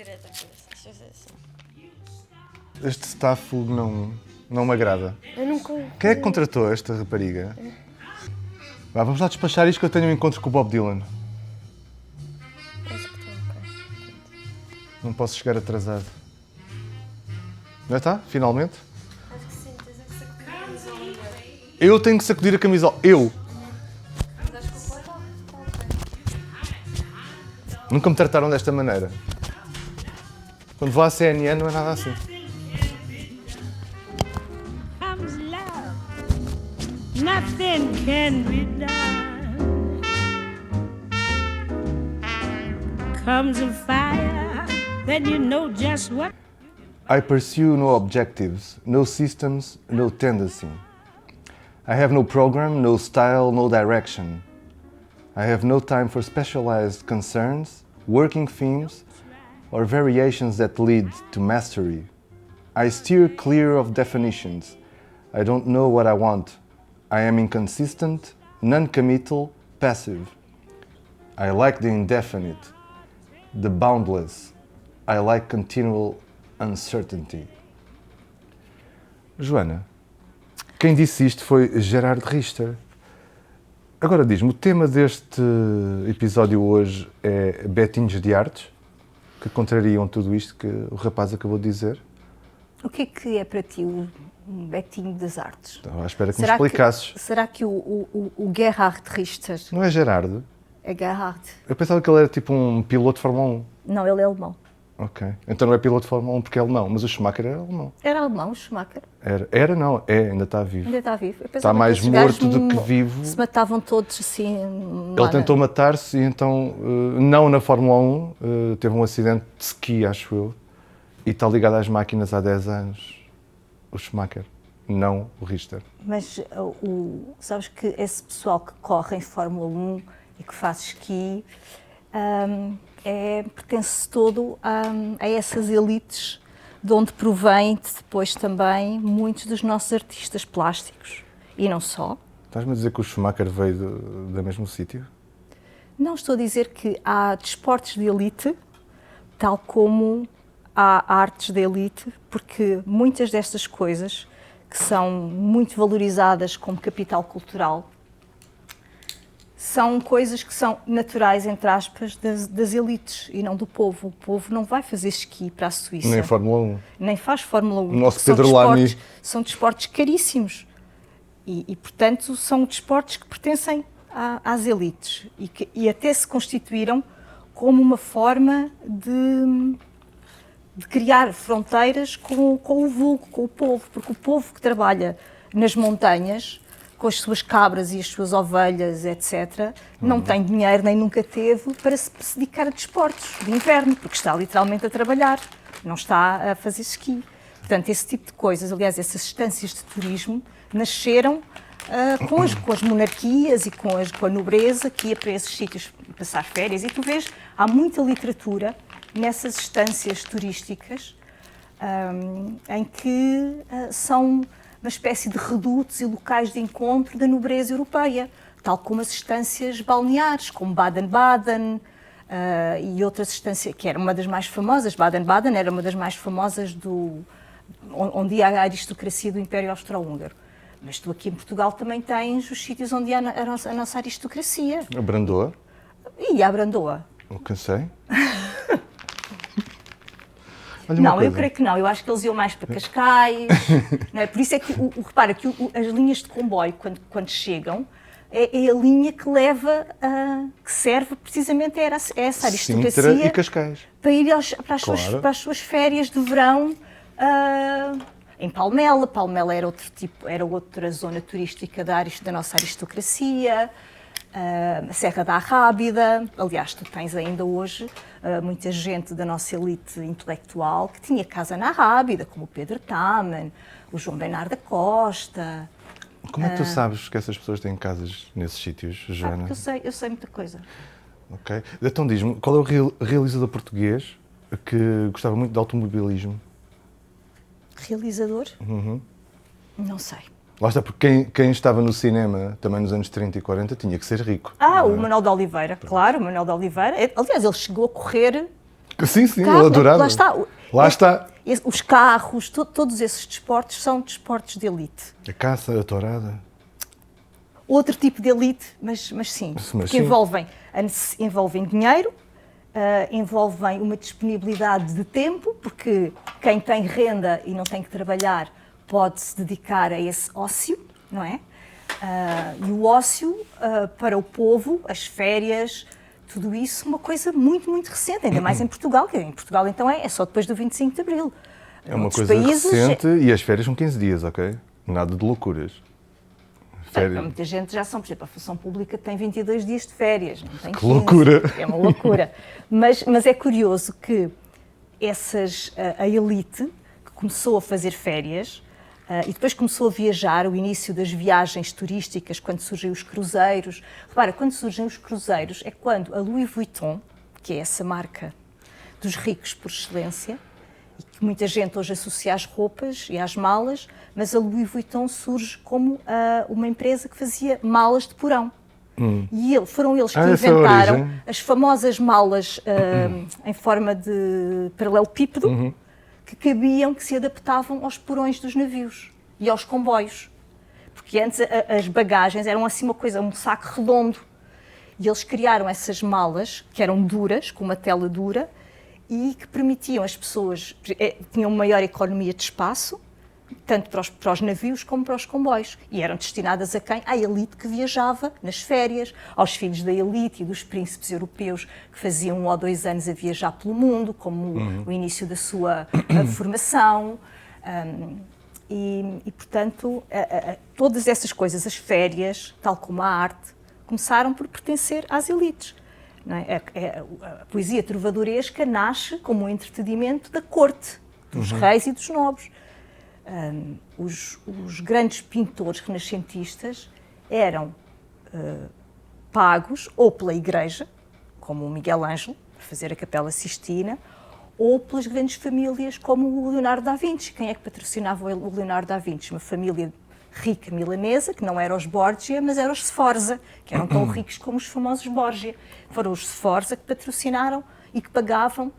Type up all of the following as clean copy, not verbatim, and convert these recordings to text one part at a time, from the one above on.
direito à cabeça. Deixa eu ver assim. Este staff não me agrada. Eu nunca... Quem é que contratou esta rapariga? Vá, vamos lá despachar isto que eu tenho um encontro com o Bob Dylan. Acho que estou ok. Não posso chegar atrasado. Já está? Finalmente? Acho que sim, tens que sacudir a camisola melhor. Eu tenho que sacudir a camisola. Eu! Mas acho que o pai está ok. Nunca me trataram desta maneira. Quando vou à CNN não é nada assim. Comes love, nothing can be done. Comes a fire, then you know just what. I pursue no objectives, no systems, no tendency. I have no program, no style, no direction. I have no time for specialized concerns, working themes, or variations that lead to mastery. I steer clear of definitions. I don't know what I want. I am inconsistent, non-committal, passive. I like the indefinite, the boundless. I like continual uncertainty. Joana, quem disse isto foi Gerard Richter. Agora diz-me, o tema deste episódio hoje é betinhos de artes, que contrariam tudo isto que o rapaz acabou de dizer. O que é para ti um betinho das artes? Estava à espera que me explicasses. Será que o Gerhard Richter Não é Gerard? é Gerhard? Eu pensava que ele era tipo um piloto de Fórmula 1. Não, ele é alemão. Ok. Então não é piloto de Fórmula 1 porque é alemão, mas o Schumacher era alemão. Era alemão, o Schumacher. Era não, ainda está vivo. Ainda está vivo. Eu Está pensava mais que esses gajos morto do que vivo. Se matavam todos assim. Ele tentou matar-se e então, não na Fórmula 1, teve um acidente de ski, acho eu, e está ligado às máquinas há 10 anos. O Schumacher, não o Richter. Mas sabes que esse pessoal que corre em Fórmula 1 e que faz esqui pertence todo a essas elites de onde provém depois também muitos dos nossos artistas plásticos. E não só. Estás-me a dizer que o Schumacher veio do mesmo sítio? Não estou a dizer que há desportos de elite, tal como há artes de elite, porque muitas destas coisas que são muito valorizadas como capital cultural são coisas que são naturais, entre aspas, das elites e não do povo. O povo não vai fazer esqui para a Suíça. Nem Fórmula 1. Nem faz Fórmula 1. O nosso Pedro Lamy. São desportos caríssimos. E, portanto, são desportos que pertencem às elites e até se constituíram como uma forma de criar fronteiras com o vulgo, com o povo, porque o povo que trabalha nas montanhas, com as suas cabras e as suas ovelhas, etc., não tem dinheiro, nem nunca teve, para se dedicar a desportos de inverno, porque está literalmente a trabalhar, não está a fazer esqui. Portanto, esse tipo de coisas, aliás, essas estâncias de turismo, nasceram com as monarquias e com a nobreza que ia para esses sítios passar férias. E tu vês, há muita literatura nessas estâncias turísticas em que são uma espécie de redutos e locais de encontro da nobreza europeia, tal como as estâncias balneares, como Baden-Baden e outras estâncias, que era uma das mais famosas. Baden-Baden era uma das mais famosas onde ia a aristocracia do Império Austro-Húngaro. Mas tu aqui em Portugal também tens os sítios onde há a nossa aristocracia. A Brandoa? E a Brandoa. O que sei? Não, eu creio que não. Eu acho que eles iam mais para Cascais. Não é? Por isso é que, repara, que as linhas de comboio, quando chegam, é a linha que leva, que serve precisamente a essa aristocracia. Sintra e Cascais. Para ir para as suas férias de verão em Palmela. Palmela era outra zona turística da nossa aristocracia. A Serra da Arrábida. Aliás, tu tens ainda hoje muita gente da nossa elite intelectual que tinha casa na Arrábida, como o Pedro Taman, o João Bernardo da Costa. Como é que tu sabes que essas pessoas têm casas nesses sítios, Joana? Porque eu sei muita coisa. Ok. Então diz-me, qual é o realizador português que gostava muito de automobilismo? Realizador? Não sei. Lá está, porque quem estava no cinema também nos anos 30 e 40 tinha que ser rico. O Manuel de Oliveira, claro, o Manuel de Oliveira. Aliás, ele chegou a correr Sim, sim, carro, eu adorava. lá está. Lá está. Os carros, todos esses desportos são desportos de elite. A caça, a tourada. Outro tipo de elite, mas sim, Mas porque sim. envolvem dinheiro, envolvem uma disponibilidade de tempo, porque quem tem renda e não tem que trabalhar pode se dedicar a esse ócio, não é? E o ócio, para o povo, as férias, tudo isso, uma coisa muito, muito recente, ainda mais em Portugal, que em Portugal então é só depois do 25 de Abril. É uma Outros coisa países, recente e as férias são 15 dias, ok? Nada de loucuras. Férias. Muita gente já são, por exemplo, a função pública tem 22 dias de férias, não tem 15. Que loucura! É uma loucura. Mas é curioso que a elite que começou a fazer férias e depois começou a viajar, o início das viagens turísticas, quando surgem os cruzeiros. Repara, quando surgem os cruzeiros é quando a Louis Vuitton, que é essa marca dos ricos por excelência, e que muita gente hoje associa às roupas e às malas, mas a Louis Vuitton surge como uma empresa que fazia malas de porão. E foram eles que essa é a inventaram origem. as famosas malas em forma de paralelepípedo, que cabiam, que se adaptavam aos porões dos navios e aos comboios. Porque antes as bagagens eram assim uma coisa, um saco redondo. E eles criaram essas malas, que eram duras, com uma tela dura, e que permitiam as pessoas, tinham maior economia de espaço, tanto para os navios como para os comboios. E eram destinadas a quem? À elite que viajava nas férias, aos filhos da elite e dos príncipes europeus que faziam 1 ou 2 anos a viajar pelo mundo, como o início da sua formação. Portanto, todas essas coisas, as férias, tal como a arte, começaram por pertencer às elites. Não é? A poesia trovadoresca nasce como um entretenimento da corte, dos reis e dos nobres. Os grandes pintores renascentistas eram pagos ou pela Igreja, como o Miguel Ângelo, para fazer a Capela Sistina, ou pelas grandes famílias, como o Leonardo da Vinci. Quem é que patrocinava o Leonardo da Vinci? Uma família rica milanesa, que não eram os Borgia, mas eram os Sforza, que eram tão ricos como os famosos Borgia. Foram os Sforza que patrocinaram e que pagavam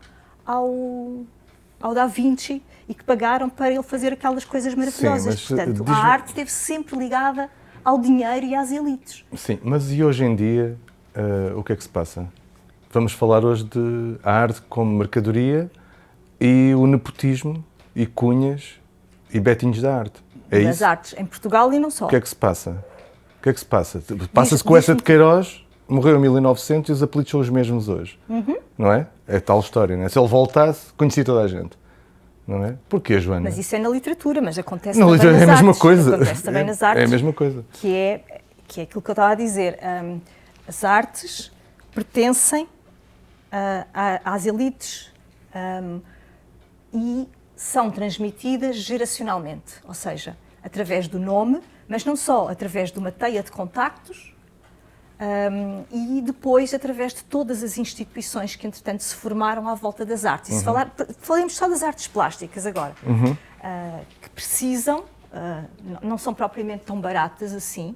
ao Da Vinci e que pagaram para ele fazer aquelas coisas maravilhosas. Sim, mas, portanto, a arte esteve sempre ligada ao dinheiro e às elites. Sim, mas e hoje em dia, o que é que se passa? Vamos falar hoje de a arte como mercadoria e o nepotismo e cunhas e betinhos da arte. É Das isso? artes, em Portugal e não só. O que é que se passa? O que é que se passa? Passa-se com essa de Queiroz, morreu em 1900 e os apelidos são os mesmos hoje. Não é? É tal história, não é? Se ele voltasse, conhecia toda a gente. Não é? Porquê, Joana? Mas isso é na literatura, mas acontece Na também literatura nas é a mesma artes. coisa. Acontece também nas artes. É a mesma coisa. Que é aquilo que eu estava a dizer. As artes pertencem às elites e são transmitidas geracionalmente, ou seja, através do nome, mas não só, através de uma teia de contactos e depois através de todas as instituições que, entretanto, se formaram à volta das artes. E se falemos só das artes plásticas agora, que precisam, não são propriamente tão baratas assim,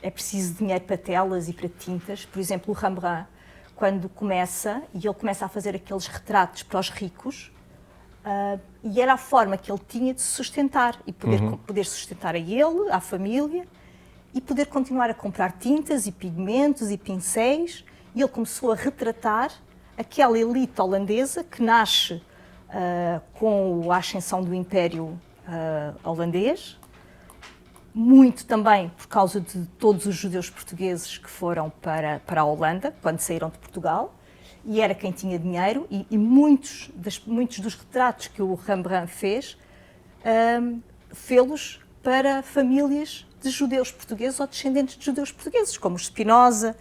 é preciso dinheiro para telas e para tintas. Por exemplo, o Rembrandt, quando começa, e ele começa a fazer aqueles retratos para os ricos, e era a forma que ele tinha de se sustentar, e poder sustentar a ele, à família, e poder continuar a comprar tintas e pigmentos e pincéis, e ele começou a retratar aquela elite holandesa que nasce com a ascensão do Império holandês, muito também por causa de todos os judeus portugueses que foram para a Holanda, quando saíram de Portugal, e era quem tinha dinheiro, e muitos dos retratos que o Rembrandt fez, fê-los para famílias de judeus portugueses ou descendentes de judeus portugueses, como o Spinoza,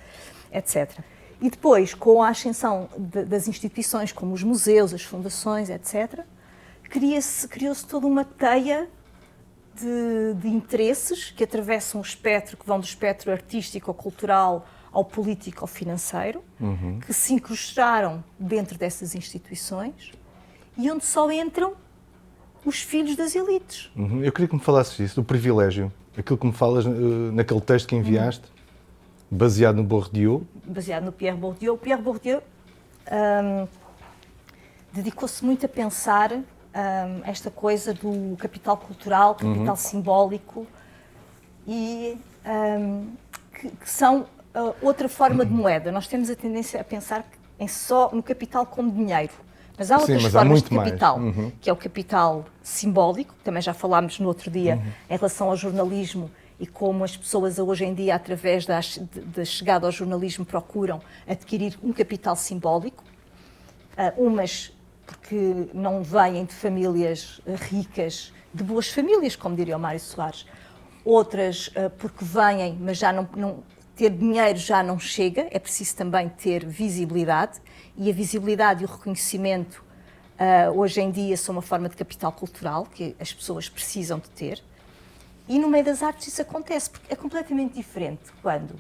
etc. E depois, com a ascensão das instituições, como os museus, as fundações, etc., criou-se toda uma teia de interesses que atravessam o espectro, que vão do espectro artístico ou cultural ao político ou financeiro, que se incrustaram dentro dessas instituições e onde só entram os filhos das elites. Eu queria que me falasses disso, do privilégio. Aquilo que me falas naquele texto que enviaste, baseado no Bourdieu. Baseado no Pierre Bourdieu. O Pierre Bourdieu dedicou-se muito a pensar esta coisa do capital cultural, capital simbólico, e que são outra forma de moeda. Nós temos a tendência a pensar só no capital como dinheiro, mas há outras formas de capital, que é o capital simbólico, que também já falámos no outro dia em relação ao jornalismo e como as pessoas hoje em dia, através da chegada ao jornalismo, procuram adquirir um capital simbólico, umas porque não vêm de famílias ricas, de boas famílias, como diria o Mário Soares, outras porque vêm, mas já não ter dinheiro já não chega, é preciso também ter visibilidade, e a visibilidade e o reconhecimento hoje em dia são uma forma de capital cultural que as pessoas precisam de ter. E no meio das artes isso acontece, porque é completamente diferente quando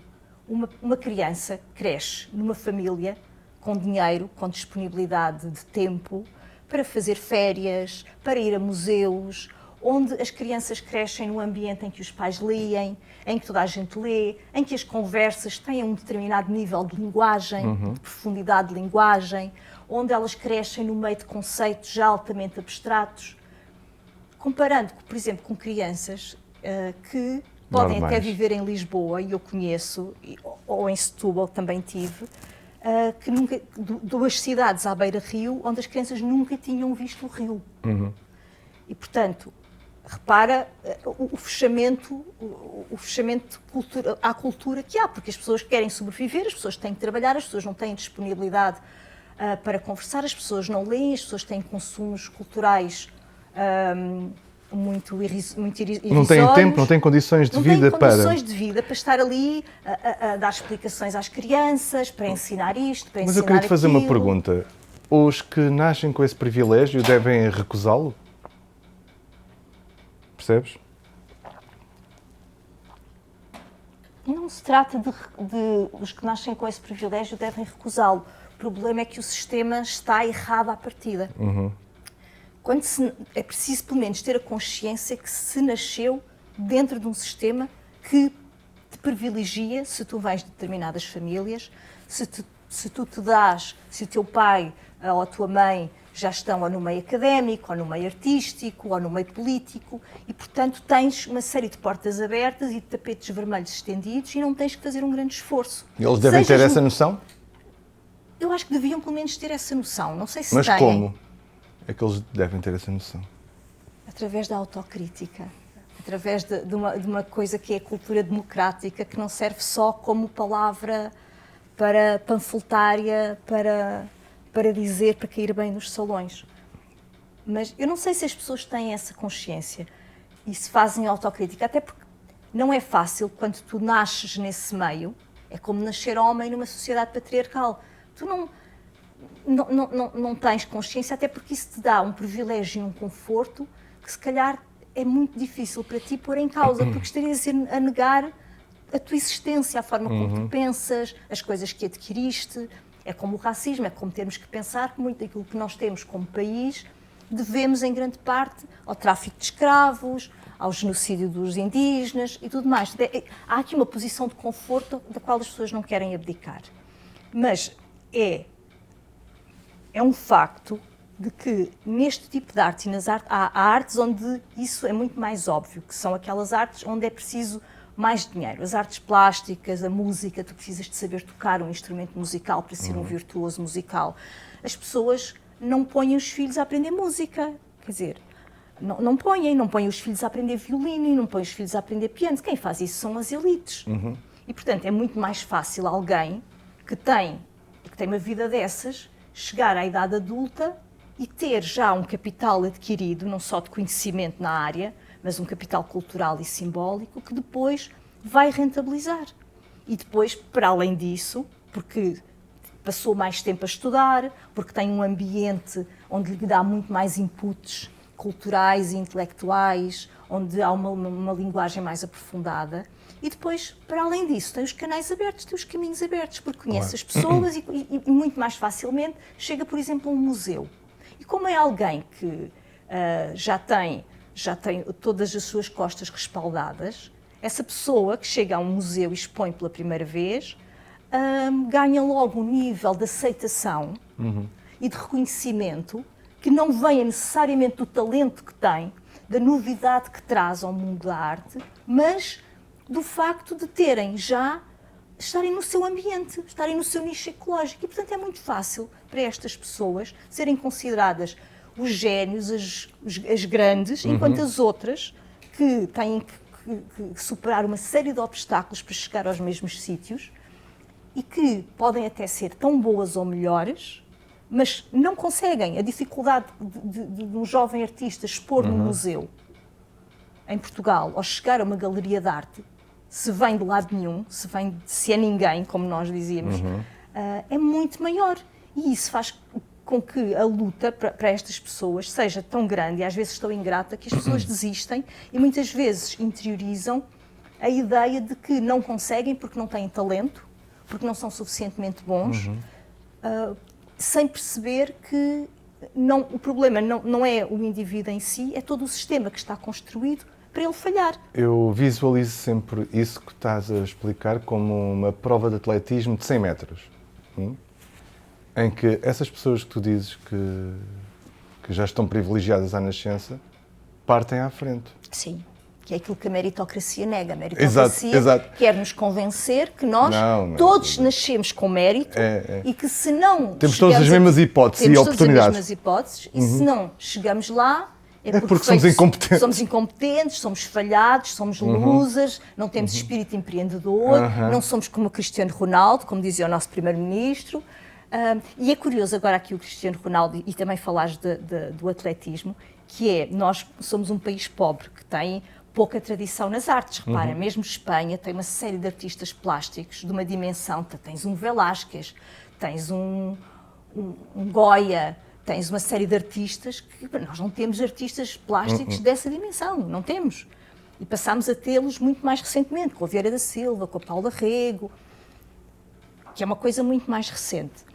uma criança cresce numa família com dinheiro, com disponibilidade de tempo para fazer férias, para ir a museus, onde as crianças crescem num ambiente em que os pais leem, em que toda a gente lê, em que as conversas têm um determinado nível de linguagem, de profundidade de linguagem, onde elas crescem no meio de conceitos já altamente abstratos, comparando, por exemplo, com crianças que podem até viver em Lisboa, e eu conheço, ou em Setúbal também tive, que nunca, duas cidades à beira-rio, onde as crianças nunca tinham visto o rio. E, portanto, repara o fechamento à cultura que há, porque as pessoas querem sobreviver, as pessoas têm que trabalhar, as pessoas não têm disponibilidade para conversar, as pessoas não leem, as pessoas têm consumos culturais muito irrisórios. Não têm tempo, não têm condições de vida para... Não têm condições de vida para estar ali a dar explicações às crianças, para ensinar isto, para ensinar aquilo. Mas eu queria te fazer uma pergunta. Os que nascem com esse privilégio devem recusá-lo? Percebes? Não se trata de os que nascem com esse privilégio devem recusá-lo. O problema é que o sistema está errado à partida. É preciso, pelo menos, ter a consciência que se nasceu dentro de um sistema que te privilegia, se tu vens de determinadas famílias, se tu te dás, se o teu pai ou a tua mãe já estão ou no meio académico, ou no meio artístico, ou no meio político, e, portanto, tens uma série de portas abertas e de tapetes vermelhos estendidos e não tens que fazer um grande esforço. E eles devem ter essa noção? Eu acho que deviam, pelo menos, ter essa noção. Não sei se têm. Mas como é que eles devem ter essa noção? Através da autocrítica. Através de uma coisa que é a cultura democrática, que não serve só como palavra para panfletária, para dizer, para cair bem nos salões. Mas eu não sei se as pessoas têm essa consciência e se fazem autocrítica, até porque não é fácil quando tu nasces nesse meio, é como nascer homem numa sociedade patriarcal. Tu não tens consciência, até porque isso te dá um privilégio e um conforto que se calhar é muito difícil para ti pôr em causa, porque estarias a negar a tua existência, a forma como tu pensas, as coisas que adquiriste. É como o racismo, é como termos que pensar que muito daquilo que nós temos como país devemos, em grande parte, ao tráfico de escravos, ao genocídio dos indígenas e tudo mais. Há aqui uma posição de conforto da qual as pessoas não querem abdicar. Mas é um facto de que neste tipo de arte e nas artes, há artes onde isso é muito mais óbvio, que são aquelas artes onde é preciso mais dinheiro. As artes plásticas, a música, tu precisas de saber tocar um instrumento musical para ser um virtuoso musical. As pessoas não põem os filhos a aprender música, quer dizer, não põem os filhos a aprender violino e não põem os filhos a aprender piano. Quem faz isso são as elites. E, portanto, é muito mais fácil alguém que tem uma vida dessas chegar à idade adulta e ter já um capital adquirido, não só de conhecimento na área, mas um capital cultural e simbólico que depois vai rentabilizar. E depois, para além disso, porque passou mais tempo a estudar, porque tem um ambiente onde lhe dá muito mais inputs culturais e intelectuais, onde há uma linguagem mais aprofundada. E depois, para além disso, tem os canais abertos, tem os caminhos abertos, porque conhece as pessoas e muito mais facilmente chega, por exemplo, a um museu. E como é alguém que já tem todas as suas costas respaldadas, essa pessoa que chega a um museu e expõe pela primeira vez, ganha logo um nível de aceitação e de reconhecimento que não venha necessariamente do talento que tem, da novidade que traz ao mundo da arte, mas do facto de estarem no seu ambiente, estarem no seu nicho ecológico. E, portanto, é muito fácil para estas pessoas serem consideradas os génios, as grandes, enquanto as outras, que têm que superar uma série de obstáculos para chegar aos mesmos sítios e que podem até ser tão boas ou melhores, mas não conseguem. A dificuldade de um jovem artista expor num museu em Portugal ou chegar a uma galeria de arte, se vem de lado nenhum, se é ninguém, como nós dizíamos, é muito maior. E isso faz com que a luta para estas pessoas seja tão grande e às vezes tão ingrata que as pessoas desistem e muitas vezes interiorizam a ideia de que não conseguem porque não têm talento, porque não são suficientemente bons, sem perceber que o problema não é o indivíduo em si, é todo o sistema que está construído para ele falhar. Eu visualizo sempre isso que estás a explicar como uma prova de atletismo de 100 metros. Em que essas pessoas que tu dizes que já estão privilegiadas à nascença partem à frente. Sim, que é aquilo que a meritocracia nega. A meritocracia quer nos convencer que nós todos nascemos com mérito e que se não... Temos todas as mesmas hipóteses e oportunidades. Temos todas as mesmas hipóteses e se não chegamos lá é porque somos incompetentes. Somos incompetentes, somos falhados, somos losers, não temos espírito empreendedor, não somos como o Cristiano Ronaldo, como dizia o nosso primeiro-ministro. E é curioso agora aqui o Cristiano Ronaldo e também falares do atletismo, que é, nós somos um país pobre que tem pouca tradição nas artes. Repara, mesmo Espanha tem uma série de artistas plásticos de uma dimensão, tens um Velázquez, tens um Goya, tens uma série de artistas que nós não temos artistas plásticos dessa dimensão, não temos. E passámos a tê-los muito mais recentemente, com a Vieira da Silva, com a Paula Rego, que é uma coisa muito mais recente.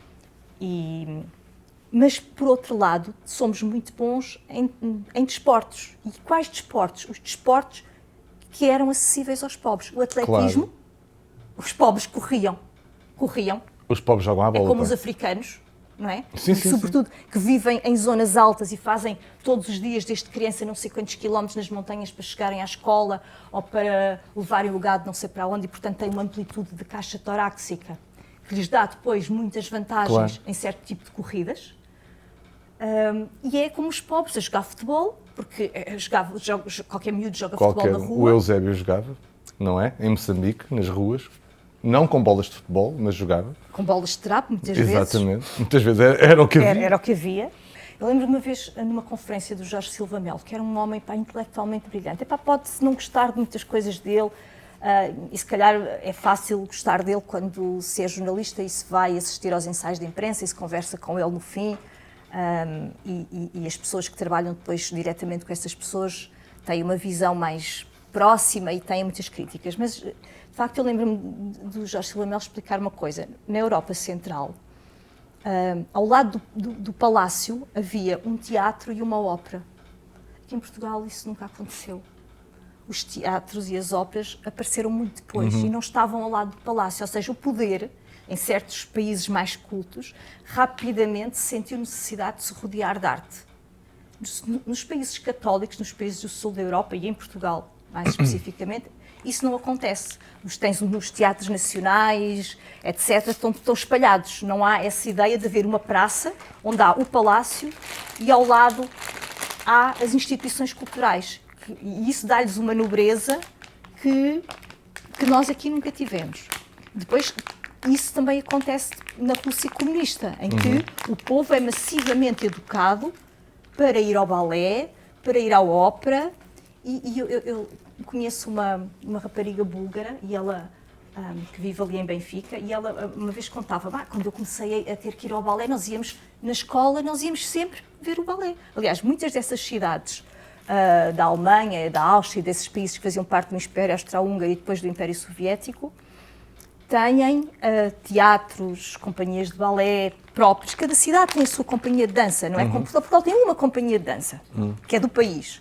Mas, por outro lado, somos muito bons em desportos. E quais desportos? Os desportos que eram acessíveis aos pobres. O atletismo, os pobres corriam. Os pobres jogam à bola. É como os africanos, não é? Sim, sobretudo que vivem em zonas altas e fazem todos os dias, desde criança, não sei quantos quilómetros nas montanhas para chegarem à escola ou para levarem o gado não sei para onde e, portanto, têm uma amplitude de caixa torácica que lhes dá depois muitas vantagens em certo tipo de corridas. E é como os pobres a jogar futebol, porque qualquer miúdo joga futebol na rua. O Eusébio jogava, não é? Em Moçambique, nas ruas. Não com bolas de futebol, mas jogava. Com bolas de trapo, muitas vezes. Exatamente. Muitas vezes era o que havia. Era o que havia. Eu lembro uma vez, numa conferência do Jorge Silva Melo, que era um homem intelectualmente brilhante. Pode-se não gostar de muitas coisas dele, e se calhar é fácil gostar dele quando se é jornalista e se vai assistir aos ensaios de imprensa e se conversa com ele no fim. E as pessoas que trabalham depois diretamente com essas pessoas têm uma visão mais próxima e têm muitas críticas. Mas, de facto, eu lembro-me do Jorge Silva Melo explicar uma coisa. Na Europa Central, ao lado do palácio, havia um teatro e uma ópera. Aqui em Portugal isso nunca aconteceu. Os teatros e as óperas apareceram muito depois e não estavam ao lado do palácio. Ou seja, o poder, em certos países mais cultos, rapidamente sentiu necessidade de se rodear de arte. Nos países católicos, nos países do sul da Europa e em Portugal, mais especificamente, isso não acontece. Tens nos teatros nacionais, etc., estão espalhados. Não há essa ideia de haver uma praça onde há o palácio e ao lado há as instituições culturais. E isso dá-lhes uma nobreza que nós aqui nunca tivemos. Depois, isso também acontece na Rússia comunista, em que o povo é massivamente educado para ir ao balé, para ir à ópera. E eu conheço uma rapariga búlgara, e ela, que vive ali em Benfica, e ela uma vez contava, quando eu comecei a ter que ir ao balé, nós íamos na escola, nós íamos sempre ver o balé. Aliás, muitas dessas cidades da Alemanha, da Áustria, desses países que faziam parte do Império Austro-Húngaro e depois do Império Soviético, têm teatros, companhias de balé próprios. Cada cidade tem a sua companhia de dança, não é? Como Portugal tem uma companhia de dança, que é do país.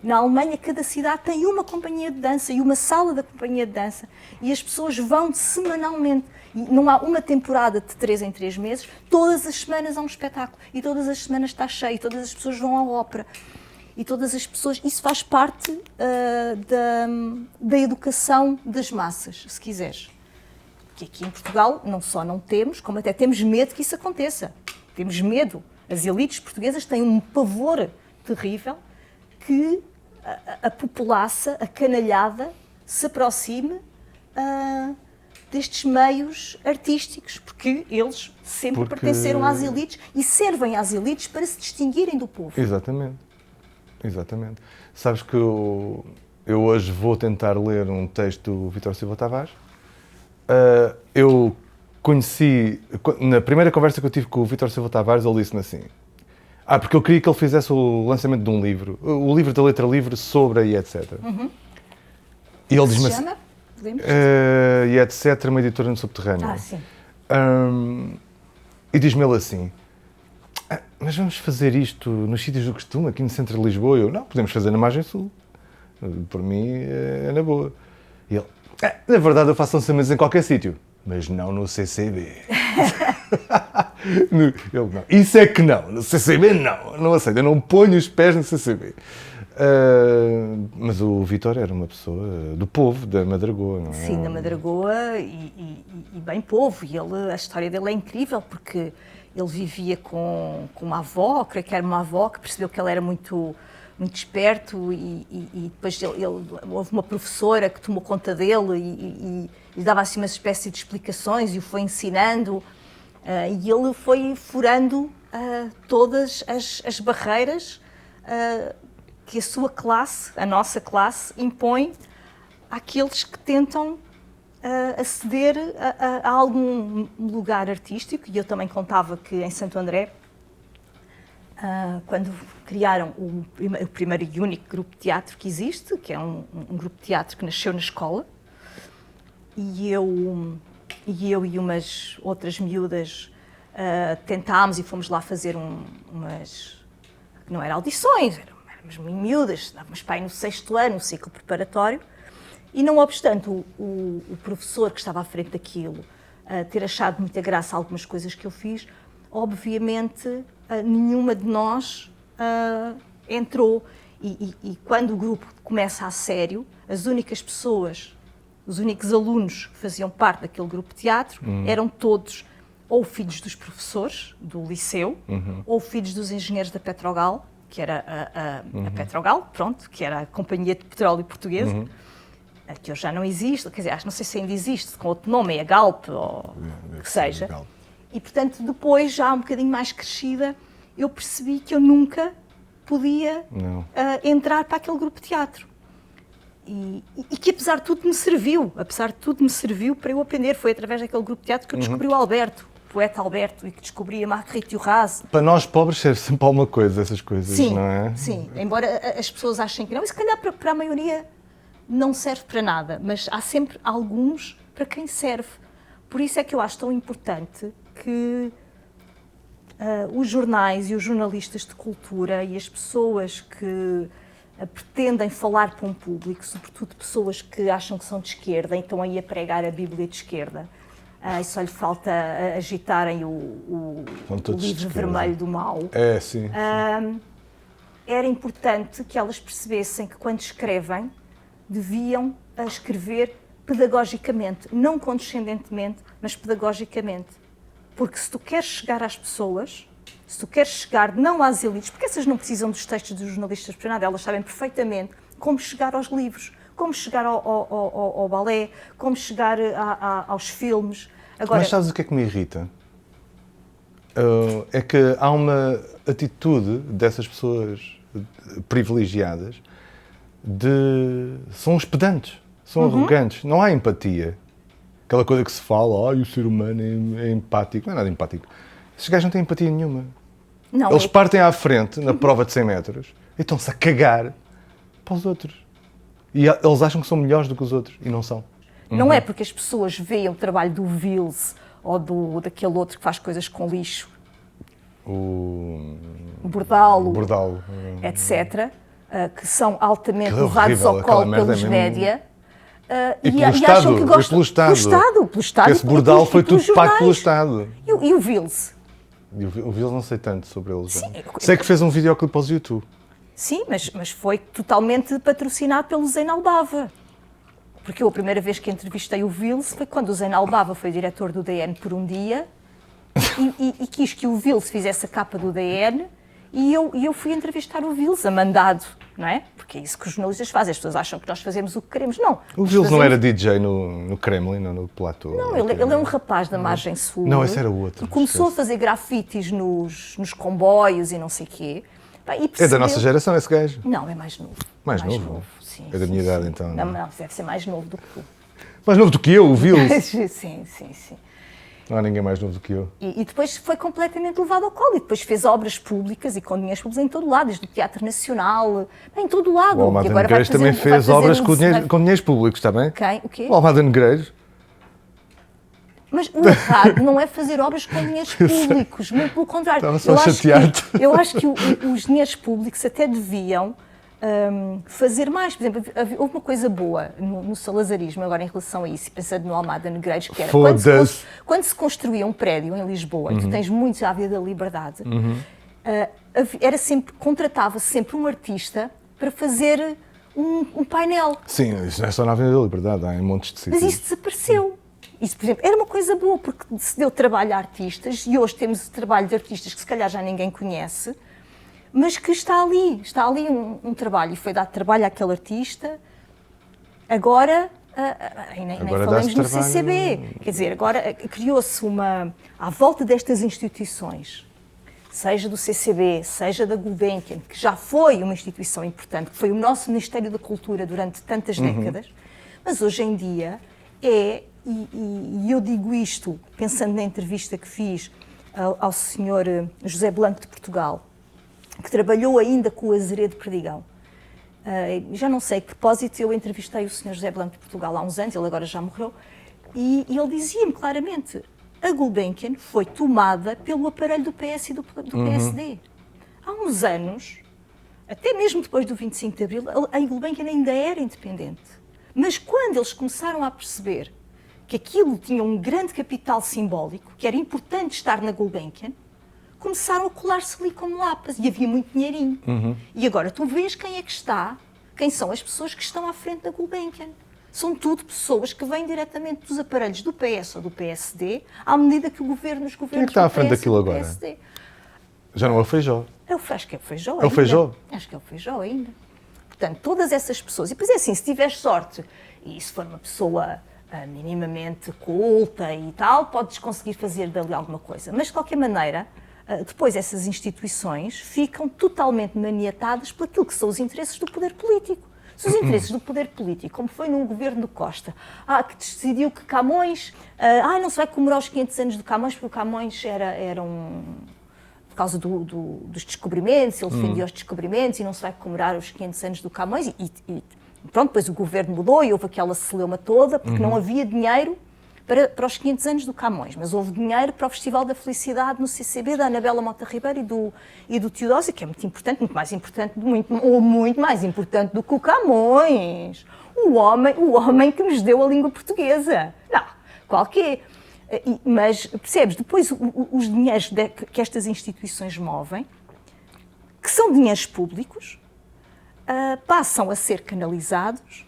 Na Alemanha, cada cidade tem uma companhia de dança e uma sala da companhia de dança e as pessoas vão semanalmente. E não há uma temporada de 3 em 3 meses, todas as semanas há um espetáculo e todas as semanas está cheio, todas as pessoas vão à ópera e todas as pessoas... Isso faz parte da educação das massas, se quiseres. Que aqui em Portugal não só não temos, como até temos medo que isso aconteça. Temos medo. As elites portuguesas têm um pavor terrível que a populaça, a canalhada, se aproxime destes meios artísticos, porque eles sempre pertenceram às elites e servem às elites para se distinguirem do povo. Exatamente. Exatamente. Sabes que eu hoje vou tentar ler um texto do Vítor Silva Tavares. Eu conheci, na primeira conversa que eu tive com o Vítor Silva Tavares, ele disse-me assim: porque eu queria que ele fizesse o lançamento de um livro, o livro da letra livre sobre a e etc. E ele diz-me assim, e etc, uma editora no subterrâneo. Sim. E diz-me ele assim: mas vamos fazer isto nos sítios do costume, aqui no centro de Lisboa? Eu, não, podemos fazer na Margem Sul. Por mim, é na boa. E ele, na verdade, eu faço lançamentos em qualquer sítio, mas não no CCB. Ele, não. Isso é que não, no CCB não aceito, eu não ponho os pés no CCB. Mas o Vítor era uma pessoa do povo, da Madragoa, não é? Sim, da Madragoa e bem povo. E a história dele é incrível, porque ele vivia com uma avó, creio que era uma avó, que percebeu que ele era muito esperto e depois houve uma professora que tomou conta dele e dava assim uma espécie de explicações e o foi ensinando. E ele foi furando todas as barreiras que a sua classe, a nossa classe, impõe àqueles que tentam aceder a algum lugar artístico. E eu também contava que em Santo André, quando criaram o primeiro e único grupo de teatro que existe, que é um grupo de teatro que nasceu na escola, e eu e umas outras miúdas tentámos e fomos lá fazer umas... Não eram audições, éramos miúdas, estávamos para aí no 6º ano, no ciclo preparatório, e não obstante o professor que estava à frente daquilo ter achado muita graça a algumas coisas que eu fiz, obviamente nenhuma de nós entrou. E quando o grupo começa a sério, as únicas pessoas, os únicos alunos que faziam parte daquele grupo de teatro eram todos ou filhos dos professores do liceu, ou filhos dos engenheiros da Petrogal, que era a Petrogal, pronto, que era a Companhia de Petróleo Portuguesa, que hoje já não existe, quer dizer, não sei se ainda existe, com outro nome, é a Galp, ou o que seja. E, portanto, depois, já um bocadinho mais crescida, eu percebi que eu nunca podia entrar para aquele grupo de teatro. E que, apesar de tudo, me serviu para eu aprender. Foi através daquele grupo de teatro que eu descobri o Alberto, o poeta Alberto, e que descobri a Marguerite Duras. Para nós pobres serve sempre alguma coisa, essas coisas, sim, não é? Sim, embora as pessoas achem que não, e se calhar para a maioria não serve para nada, mas há sempre alguns para quem serve. Por isso é que eu acho tão importante que os jornais e os jornalistas de cultura e as pessoas que pretendem falar para um público, sobretudo pessoas que acham que são de esquerda e estão aí a pregar a Bíblia de esquerda, e só lhe falta agitarem o livro vermelho do mal. Sim. Era importante que elas percebessem que quando escrevem deviam escrever pedagogicamente, não condescendentemente, mas pedagogicamente. Porque se tu queres chegar às pessoas, se tu queres chegar não às elites, porque essas não precisam dos textos dos jornalistas para nada, elas sabem perfeitamente como chegar aos livros, como chegar ao balé, como chegar aos filmes. Agora, mas sabes o que é que me irrita? É que há uma atitude dessas pessoas privilegiadas são os pedantes, são arrogantes, não há empatia. Aquela coisa que se fala, o ser humano é empático, não é nada empático. Esses gajos não têm empatia nenhuma. não, Eles partem à frente, na prova de 100 metros, e estão-se a cagar para os outros. E eles acham que são melhores do que os outros, e não são. não é porque as pessoas veem o trabalho do Vils ou daquele outro que faz coisas com lixo, O Bordalo, Bordalo. etc., que são altamente Aquilo é levados horrível, ao aquela colo merda pelos é mesmo- média. E pelo acham Estado, que e gostam. pelo Estado. Pelo Estado. Esse e bordal pelos- foi e pelos tudo pago pelo jornais. Estado. E o Vils? E o Vils não sei tanto sobre ele já. Sim, Sei que fez um videoclipe aos YouTube. Sim, mas foi totalmente patrocinado pelo Zein Albava. Porque eu, a primeira vez que entrevistei o Vils foi quando o Zein Albava foi diretor do DN por um dia e quis que o Vils fizesse a capa do DN e eu fui entrevistar o Vils, a mandado, não é? Porque é isso que os jornalistas fazem. As pessoas acham que nós fazemos o que queremos. Não. O Nós Vils não fazemos- era DJ no Kremlin ou no platô? Não, ele é um rapaz da margem sul. Não, esse era o outro, E começou a esquece. fazer grafites nos comboios e não sei o quê. Pá, e É da percebeu- nossa geração esse gajo. Não, é mais novo. Mais novo? Sim, É da sim, minha sim. idade, então, Não, não? não, deve ser mais novo do que tu. Mais novo do que eu, o Vils. sim, sim, sim. Não há ninguém mais novo do que eu. E depois foi completamente levado ao colo. E depois fez obras públicas e com dinheiros públicos em todo lado, desde o Teatro Nacional, em todo lado. O Almada E agora vai Negreiros fazer- também vai fez fazer obras um com Ferreiro- dinheiros públicos, está bem? Quem? O quê? O Almada Negreiros. Mas o errado não é fazer obras com dinheiros públicos, muito pelo contrário. Estava só Eu a acho chatear-te. que- Eu acho que os dinheiros públicos até deviam fazer mais. Por exemplo, houve uma coisa boa no salazarismo, agora em relação a isso, pensando no Almada Negreiros, que era Foda-se. quando se construía um prédio em Lisboa, e tu tens muitos à Via da Liberdade, era sempre, contratava-se sempre um artista para fazer um painel. Sim, isso não é só na Avenida da Liberdade, há em montes de sítios. Mas isso desapareceu. Isso, por exemplo, era uma coisa boa, porque se deu trabalho a artistas, e hoje temos trabalho de artistas que se calhar já ninguém conhece, mas que está ali um trabalho, e foi dado trabalho àquele artista, agora, nem Agora falamos dá-se no trabalho. CCB, quer dizer, agora criou-se à volta destas instituições, seja do CCB, seja da Gulbenkian, que já foi uma instituição importante, que foi o nosso Ministério da Cultura durante tantas décadas, mas hoje em dia e eu digo isto pensando na entrevista que fiz ao Sr. José Blanco de Portugal, que trabalhou ainda com o Azeredo Perdigão. Já não sei que propósito, eu entrevistei o Sr. José Blanco de Portugal há uns anos, ele agora já morreu, e ele dizia-me claramente: a Gulbenkian foi tomada pelo aparelho do PS e do PSD. Há uns anos, até mesmo depois do 25 de Abril, a Gulbenkian ainda era independente. Mas quando eles começaram a perceber que aquilo tinha um grande capital simbólico, que era importante estar na Gulbenkian, começaram a colar-se ali como lapas e havia muito dinheirinho. E agora tu vês quem são as pessoas que estão à frente da Gulbenkian. São tudo pessoas que vêm diretamente dos aparelhos do PS ou do PSD, à medida que os governos Quem é que está à frente do PS daquilo e do agora? PSD. Já não é o Feijó. Acho que é o Feijó É o Feijó? Acho que é o Feijó ainda. Portanto, todas essas pessoas, e depois é assim, se tiveres sorte, e se for uma pessoa minimamente culta e tal, podes conseguir fazer dali alguma coisa. Mas, de qualquer maneira, depois essas instituições ficam totalmente maniatadas por aquilo que são os interesses do poder político. Se os interesses do poder político, como foi no governo do Costa, que decidiu que Camões, não se vai comemorar os 500 anos de Camões, porque o Camões era por causa dos descobrimentos, ele defendia os descobrimentos e não se vai comemorar os 500 anos do Camões. E pronto, depois o governo mudou e houve aquela celeuma toda, porque não havia dinheiro para os 500 anos do Camões, mas houve dinheiro para o Festival da Felicidade no CCB da Anabela Mota Ribeiro e do Teodósio, que é muito importante, muito mais importante do que o Camões. O homem que nos deu a língua portuguesa. Não, qualquer. Mas, percebes, depois os dinheiros que estas instituições movem, que são dinheiros públicos, passam a ser canalizados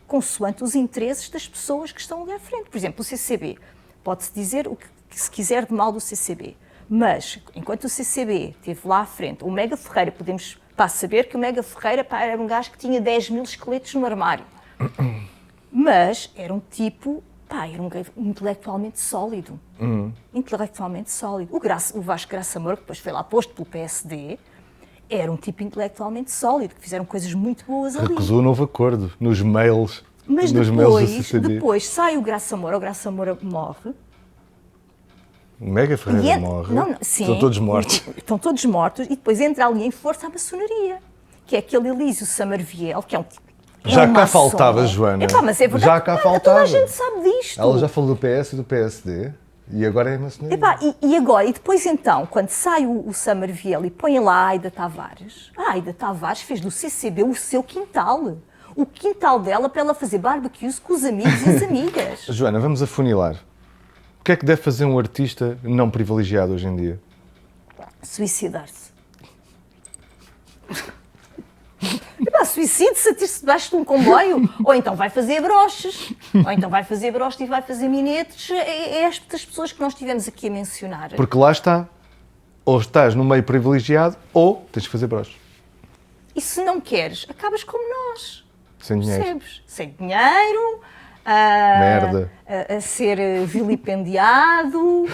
consoante os interesses das pessoas que estão ali à frente. Por exemplo, o CCB, pode-se dizer o que se quiser de mal do CCB, mas enquanto o CCB esteve lá à frente, o Mega Ferreira, podemos saber que o Mega Ferreira era um gajo que tinha 10 mil esqueletos no armário, mas era um tipo... era um gajo intelectualmente sólido. Intelectualmente sólido. O Vasco Graça Moura, que depois foi lá posto pelo PSD, era um tipo intelectualmente sólido, que fizeram coisas muito boas ali. Recusou o novo acordo nos mails. Mas nos mails do CCD. depois sai o Graça Moura morre. O Mega Ferreira e morre. Sim, Estão todos mortos. Estão todos mortos e depois entra ali em força a maçonaria, que é aquele Elísio Samarviel, que é um tipo... Já cá faltava, Joana. Mas é verdade. Já cá Toda faltava. a gente sabe disto. Ela já falou do PS e do PSD. E agora é maçonaria. Epá, e agora, e depois então, quando sai o Somerville e põe lá a Aida Tavares, a Aida Tavares fez do CCB o seu quintal. O quintal dela para ela fazer barbecues com os amigos e as amigas. Joana, vamos afunilar. O que é que deve fazer um artista não privilegiado hoje em dia? Suicidar-se. Epá, suicide-se, atir-se debaixo de um comboio, ou então vai fazer broches, e vai fazer minetes, é estas pessoas que nós estivemos aqui a mencionar. Porque lá está, ou estás no meio privilegiado, ou tens de fazer broches. E se não queres, acabas como nós. Sem dinheiro. Percebes? Sem dinheiro, Merda. a ser vilipendiado,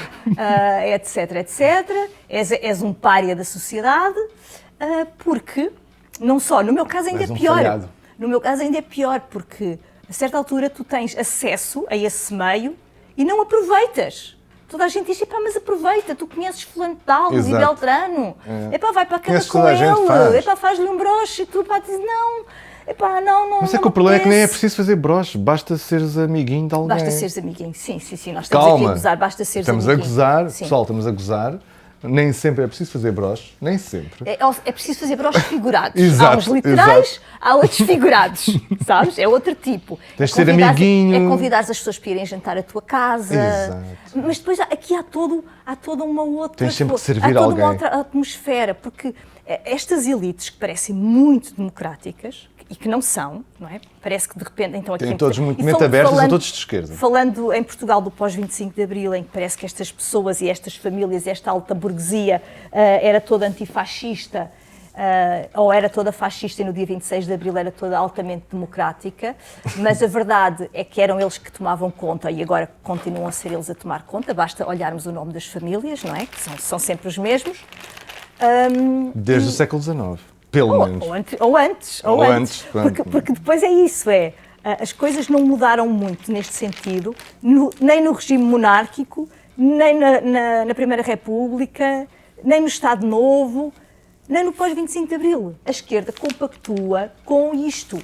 etc. És um pária da sociedade, porque, não só, no meu caso ainda És é um pior. falhado. No meu caso ainda é pior, porque a certa altura tu tens acesso a esse meio e não aproveitas. Toda a gente diz, epá, mas aproveita, tu conheces fulano de tal, e Exato. Beltrano, epá, vai para a cama Conheces com toda a gente, ele, faz. epá, faz-lhe um broche, e tu pá, dizes, não, epá, não. Mas é não que o problema é que nem é apetece. preciso fazer broches, basta seres amiguinho de alguém. Basta seres amiguinho, sim, nós estamos aqui Calma, a gozar, basta seres estamos amiguinho. a gozar, Sim. pessoal, estamos a gozar. Nem sempre é preciso fazer broches, nem sempre. É preciso fazer broches figurados. Exato, Há uns literais, há outros figurados, sabes? É outro tipo. Tens de ser Convidares- amiguinho. É convidar as pessoas para irem jantar à tua casa. Exato. Mas depois aqui há toda uma outra... Tens sempre de servir há toda alguém. uma outra atmosfera, porque estas elites que parecem muito democráticas, e que não são, não é? Parece que de repente... Então, aqui Têm em todos Portugal- muito e mente aberta e são todos de esquerda. Falando em Portugal do pós-25 de Abril, em que parece que estas pessoas e estas famílias e esta alta burguesia era toda antifascista, ou era toda fascista e no dia 26 de Abril era toda altamente democrática, mas a verdade é que eram eles que tomavam conta e agora continuam a ser eles a tomar conta, basta olharmos o nome das famílias, não é? Que são sempre os mesmos. Desde o século XIX, pelo menos. Ou antes. pronto. Porque depois é isso, as coisas não mudaram muito neste sentido, nem no regime monárquico, nem na Primeira República, nem no Estado Novo, nem no pós-25 de Abril. A esquerda compactua com isto.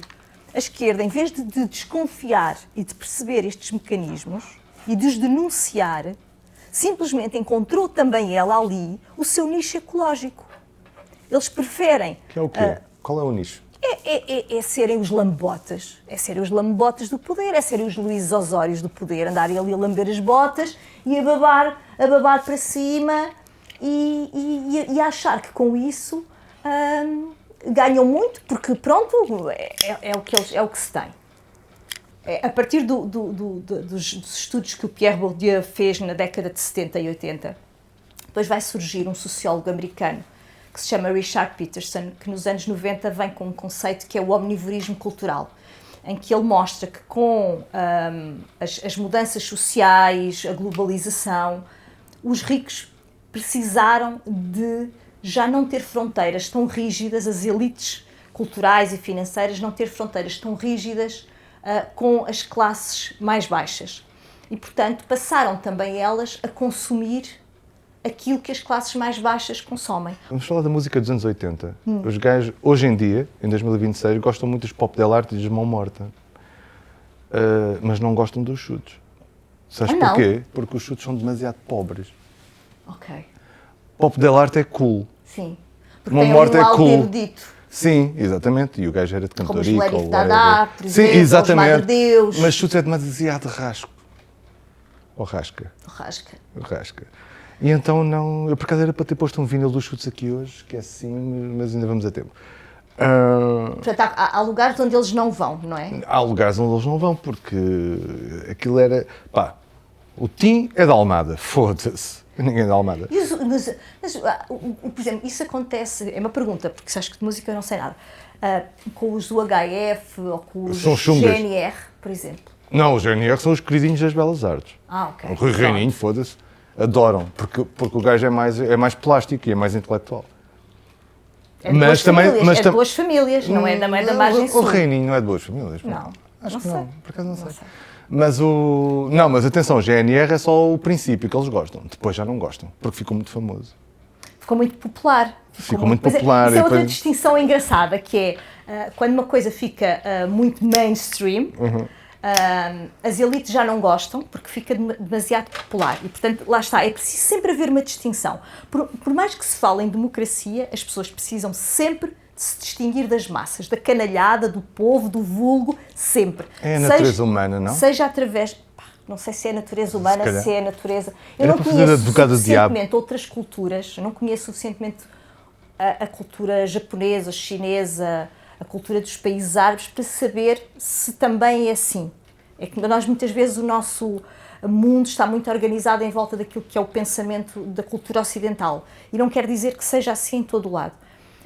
A esquerda, em vez de desconfiar e de perceber estes mecanismos e de os denunciar, simplesmente encontrou também ela ali o seu nicho ecológico. Eles preferem... Que é o quê? Qual é o nicho? É serem os lambotas. É serem os lambotas do poder, é serem os Luís Osórios do poder, andarem ali a lamber as botas e a babar para cima e a achar que com isso ganham muito, porque pronto, é o que se tem. A partir dos estudos que o Pierre Bourdieu fez na década de 70 e 80, depois vai surgir um sociólogo americano que se chama Richard Peterson, que nos anos 90 vem com um conceito que é o omnivorismo cultural, em que ele mostra que com as mudanças sociais, a globalização, os ricos precisaram de já não ter fronteiras tão rígidas, as elites culturais e financeiras não ter fronteiras tão rígidas com as classes mais baixas. E, portanto, passaram também elas a consumir aquilo que as classes mais baixas consomem. Vamos falar da música dos anos 80. Os gajos, hoje em dia, em 2026, gostam muito dos pop del arte e dos Mão Morta. Mas não gostam dos chutes. Sabes não? porquê? Porque os chutes são demasiado pobres. Ok, Pop del arte é cool. sim. Porque Mão tem Morta um é alto cool. erudito. Sim, exatamente. E o gajo era de Como os cantorica. Lerif ou Dada, whatever. por Sim, exemplo, ou os exatamente. Madre Deus. Mas chutes é demasiado rasco. Ou rasca. Rasca. Rasca. E então não... Eu por acaso era para ter posto um vinil dos chutes aqui hoje, que é assim, mas ainda vamos a tempo. Portanto, há lugares onde eles não vão, não é? Há lugares onde eles não vão, porque aquilo era... Pá, o Tim é da Almada, foda-se. Ninguém é da Almada. Por exemplo, isso acontece, é uma pergunta, porque se acho que de música eu não sei nada, com os UHF ou com os São chungas. GNR, por exemplo. Não, os GNR são os queridinhos das Belas Artes. Ok. O Rui Reininho, foda-se, adoram, porque o gajo é mais plástico e é mais intelectual. É de Mas boas também- famílias, mas é de tam- boas famílias, não é da margem O sul. Reininho não é de boas famílias? Não, Acho não que sei. não, por acaso não sei. Mas Não, mas atenção, GNR é só o princípio que eles gostam, depois já não gostam, porque ficou muito famoso. Ficou muito popular. Ficou muito Pois popular, Isso é e outra depois- distinção engraçada, que é quando uma coisa fica muito mainstream, As elites já não gostam porque fica demasiado popular e, portanto, lá está, é preciso sempre haver uma distinção. Por mais que se fale em democracia, as pessoas precisam sempre de se distinguir das massas, da canalhada, do povo, do vulgo, sempre. É a natureza humana, não? Seja através... Não sei se é a natureza humana, se é a natureza... Eu Era não para fazer conheço advogado do diabo. suficientemente outras culturas, eu não conheço suficientemente a cultura japonesa, chinesa, a cultura dos países árabes, para saber se também é assim. É que nós, muitas vezes, o nosso mundo está muito organizado em volta daquilo que é o pensamento da cultura ocidental. E não quer dizer que seja assim em todo o lado.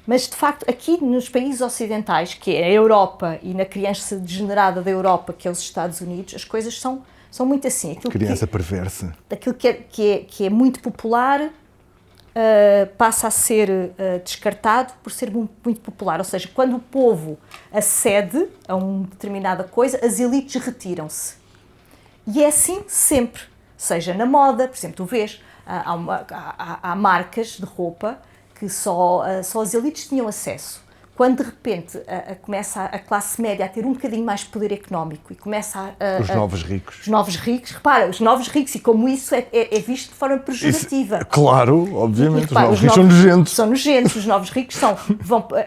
Mas, de facto, aqui nos países ocidentais, que é a Europa, e na criança degenerada da Europa, que é os Estados Unidos, as coisas são muito assim. Criança perversa. Aquilo que é muito popular passa a ser descartado por ser muito popular. Ou seja, quando o povo acede a uma determinada coisa, as elites retiram-se. E é assim sempre. Seja na moda, por exemplo, tu vês, há marcas de roupa que só as elites tinham acesso. Quando de repente começa a classe média a ter um bocadinho mais poder económico e começa Os novos ricos. Os novos ricos, repara, os novos ricos, e como isso é visto de forma pejorativa. Claro, obviamente, repara, os novos ricos são nojentos. São nojentos, os novos ricos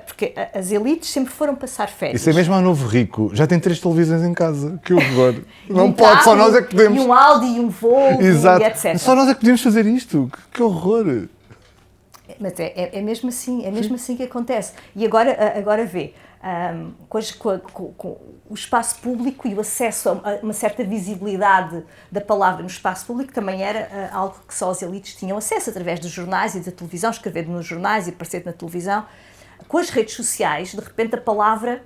porque as elites sempre foram passar férias. Isso é mesmo ao novo rico. Já tem 3 televisões em casa. Que horror. Não Um pode, só carro, nós é que podemos. E um Audi, e um Volvo, Exato. e etc. Só nós é que podemos fazer isto. Que horror. Mas é mesmo assim que acontece. E agora vê, com o espaço público e o acesso a uma certa visibilidade da palavra no espaço público também era algo que só as elites tinham acesso através dos jornais e da televisão, escrever nos jornais e aparecer na televisão. Com as redes sociais, de repente a palavra,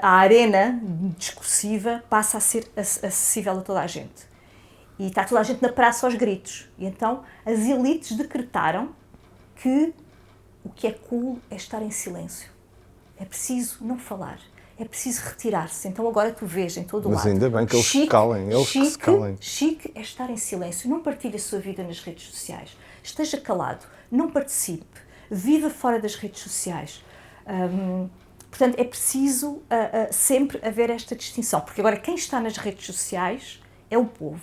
a arena discursiva passa a ser acessível a toda a gente. E está toda a gente na praça aos gritos. E então as elites decretaram que o que é cool é estar em silêncio. É preciso não falar. É preciso retirar-se. Então agora tu vês em todo o lado. Mas ainda bem que eles se calem. Eles que se calem. Chique é estar em silêncio. Não partilhe a sua vida nas redes sociais. Esteja calado. Não participe. Viva fora das redes sociais. Portanto, é preciso sempre haver esta distinção. Porque agora quem está nas redes sociais é o povo.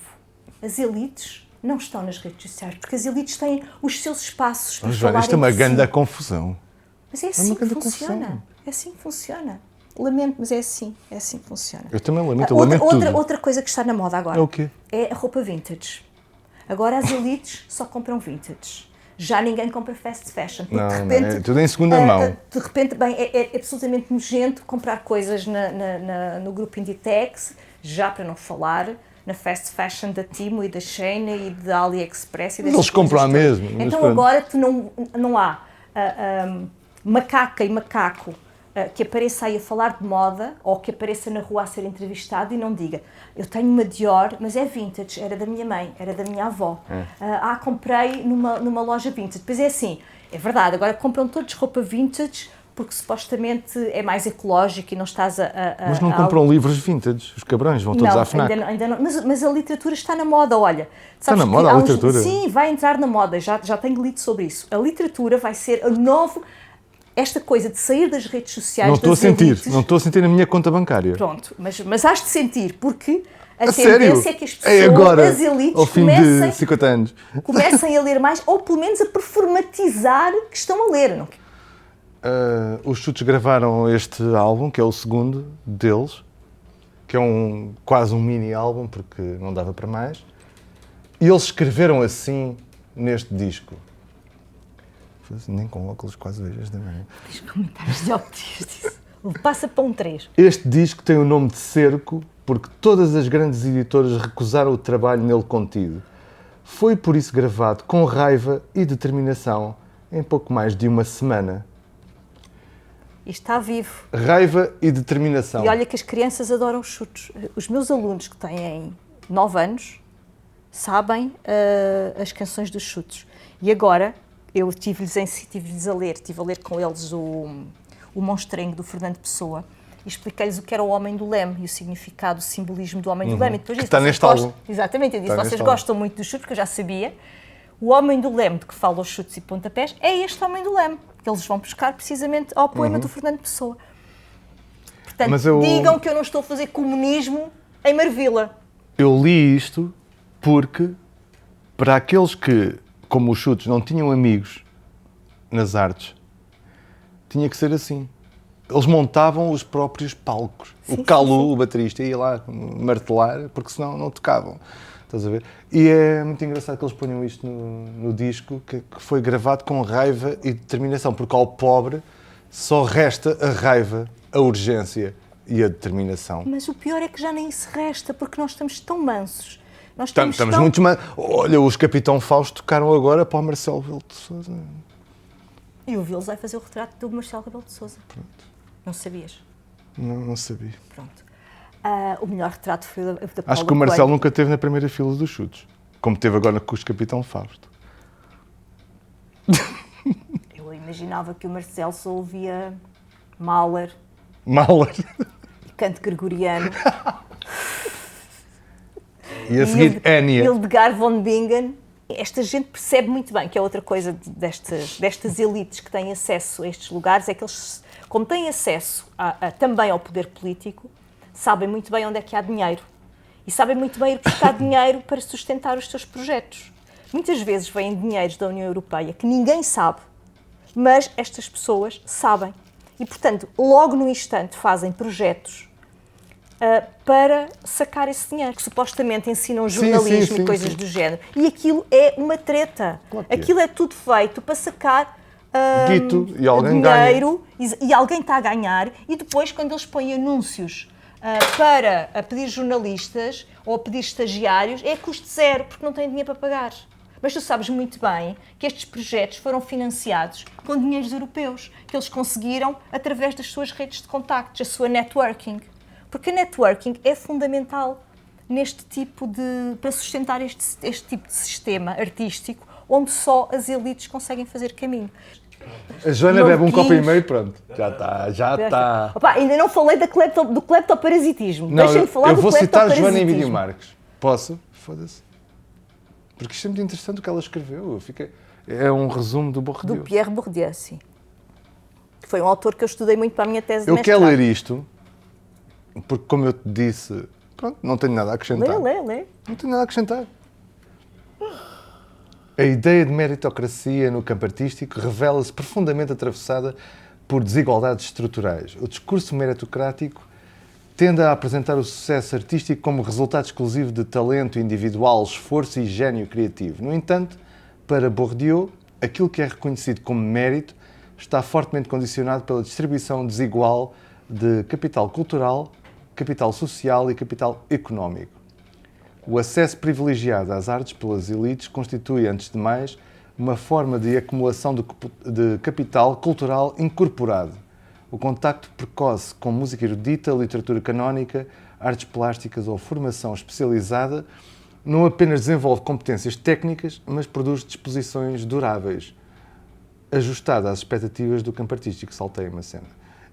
As elites não estão nas redes sociais, porque as elites têm os seus espaços para falar. Isto é uma grande confusão. Mas é assim que funciona. É assim que funciona. Lamento, mas é assim que funciona. Eu também lamento, lamento tudo. Outra coisa que está na moda agora é o quê? É a roupa vintage. Agora as elites só compram vintage. Já ninguém compra fast fashion. Não, de repente, é tudo em segunda mão. De repente, bem, é absolutamente nojento comprar coisas no grupo Inditex, já para não falar na fast fashion da Temu e da Shein e da AliExpress. E eles compram a mesmo. Então agora tu não há macaca e macaco que apareça aí a falar de moda ou que apareça na rua a ser entrevistado e não diga: eu tenho uma Dior, mas é vintage, era da minha mãe, era da minha avó. Comprei numa loja vintage. Depois é assim, é verdade, agora compram todos roupa vintage porque supostamente é mais ecológico e não estás Mas não compram livros vintage, os cabrões vão todos à FNAC. Ainda não, mas a literatura está na moda, olha. Está na moda a literatura? Sim, vai entrar na moda, já tenho lido sobre isso. A literatura vai ser esta coisa de sair das redes sociais. Não estou a sentir na minha conta bancária. Pronto, mas has de sentir, porque a sério? tendência é que as pessoas, agora, as elites, ao fim de 50 anos, comecem a ler mais, ou pelo menos a performatizar que estão a ler. Não? Os Chutes gravaram este álbum, que é o segundo deles, que é quase um mini álbum, porque não dava para mais. E eles escreveram assim neste disco. Nem com óculos quase vejo esta manhã. Os comentários de óculos. Passa para um 3. Este disco tem o nome de Cerco porque todas as grandes editoras recusaram o trabalho nele contido. Foi por isso gravado com raiva e determinação em pouco mais de uma semana. E está vivo. Raiva e determinação. E olha que as crianças adoram os Chutes. Os meus alunos que têm 9 anos sabem as canções dos Chutes. E agora eu estive a ler com eles o Monstrengo do Fernando Pessoa e expliquei-lhes o que era o Homem do Leme e o significado, o simbolismo do Homem do Leme. E depois que está neste álbum. Exatamente, eu disse, vocês gostam muito dos Chutes, porque eu já sabia. O Homem do Leme, de que fala os chutes e pontapés, é este Homem do Leme, que eles vão buscar precisamente ao poema do Fernando Pessoa. Portanto, digam que eu não estou a fazer comunismo em Marvila. Eu li isto porque, para aqueles que, como os Chutos, não tinham amigos nas artes, tinha que ser assim. Eles montavam os próprios palcos. Sim, O Calu, sim, sim. o baterista, ia lá martelar, porque senão não tocavam. Estás a ver? E é muito engraçado que eles ponham isto no disco, que foi gravado com raiva e determinação, porque ao pobre só resta a raiva, a urgência e a determinação. Mas o pior é que já nem se resta, porque nós estamos tão mansos. Nós Estamos tão... muito mais... Olha, os Capitão Fausto tocaram agora para o Marcelo Rebelo de Sousa. E o Vils vai fazer o retrato do Marcelo Rebelo de Sousa. Pronto. Não sabias? Não sabia. Pronto. O melhor retrato foi da Paula Acho que o Marcelo Coelho. nunca esteve na primeira fila dos Chutos, como teve agora com os Capitão Fausto. Eu imaginava que o Marcelo só ouvia Mahler Mahler. e canto gregoriano. E a seguir, Enya. Hildegard von Bingen. Esta gente percebe muito bem que é outra coisa destas elites que têm acesso a estes lugares, é que eles, como têm acesso também ao poder político, sabem muito bem onde é que há dinheiro. E sabem muito bem ir buscar dinheiro para sustentar os seus projetos. Muitas vezes vêm dinheiros da União Europeia que ninguém sabe, mas estas pessoas sabem. E, portanto, logo no instante fazem projetos para sacar esse dinheiro, que supostamente ensinam jornalismo e coisas do género. E aquilo é uma treta. Claro que é. Aquilo é tudo feito para sacar Guito, e alguém dinheiro e alguém está a ganhar. E depois, quando eles põem anúncios para a pedir jornalistas ou a pedir estagiários, é a custo zero, porque não têm dinheiro para pagar. Mas tu sabes muito bem que estes projetos foram financiados com dinheiros europeus, que eles conseguiram através das suas redes de contactos, a sua networking. Porque a networking é fundamental neste tipo para sustentar este tipo de sistema artístico, onde só as elites conseguem fazer caminho. A Joana Não bebe um copo e quis. meio, pronto. Já está. Opa, ainda não falei do cleptoparasitismo. Não, Deixem-me falar eu do vou citar Joana cleptoparasitismo. Emílio Marques. Posso? Foda-se. Porque isto é muito interessante o que ela escreveu. É um resumo do Bourdieu. Do Pierre Bourdieu, sim. Que foi um autor que eu estudei muito para a minha tese de Eu mestrado. quero ler isto, porque como eu te disse, pronto, não tenho nada a acrescentar. Lê. Não tenho nada a acrescentar. A ideia de meritocracia no campo artístico revela-se profundamente atravessada por desigualdades estruturais. O discurso meritocrático tende a apresentar o sucesso artístico como resultado exclusivo de talento individual, esforço e gênio criativo. No entanto, para Bourdieu, aquilo que é reconhecido como mérito está fortemente condicionado pela distribuição desigual de capital cultural, capital social e capital económico. O acesso privilegiado às artes pelas elites constitui, antes de mais, uma forma de acumulação de capital cultural incorporado. O contacto precoce com música erudita, literatura canónica, artes plásticas ou formação especializada não apenas desenvolve competências técnicas, mas produz disposições duráveis, ajustadas às expectativas do campo artístico. Saltei uma cena.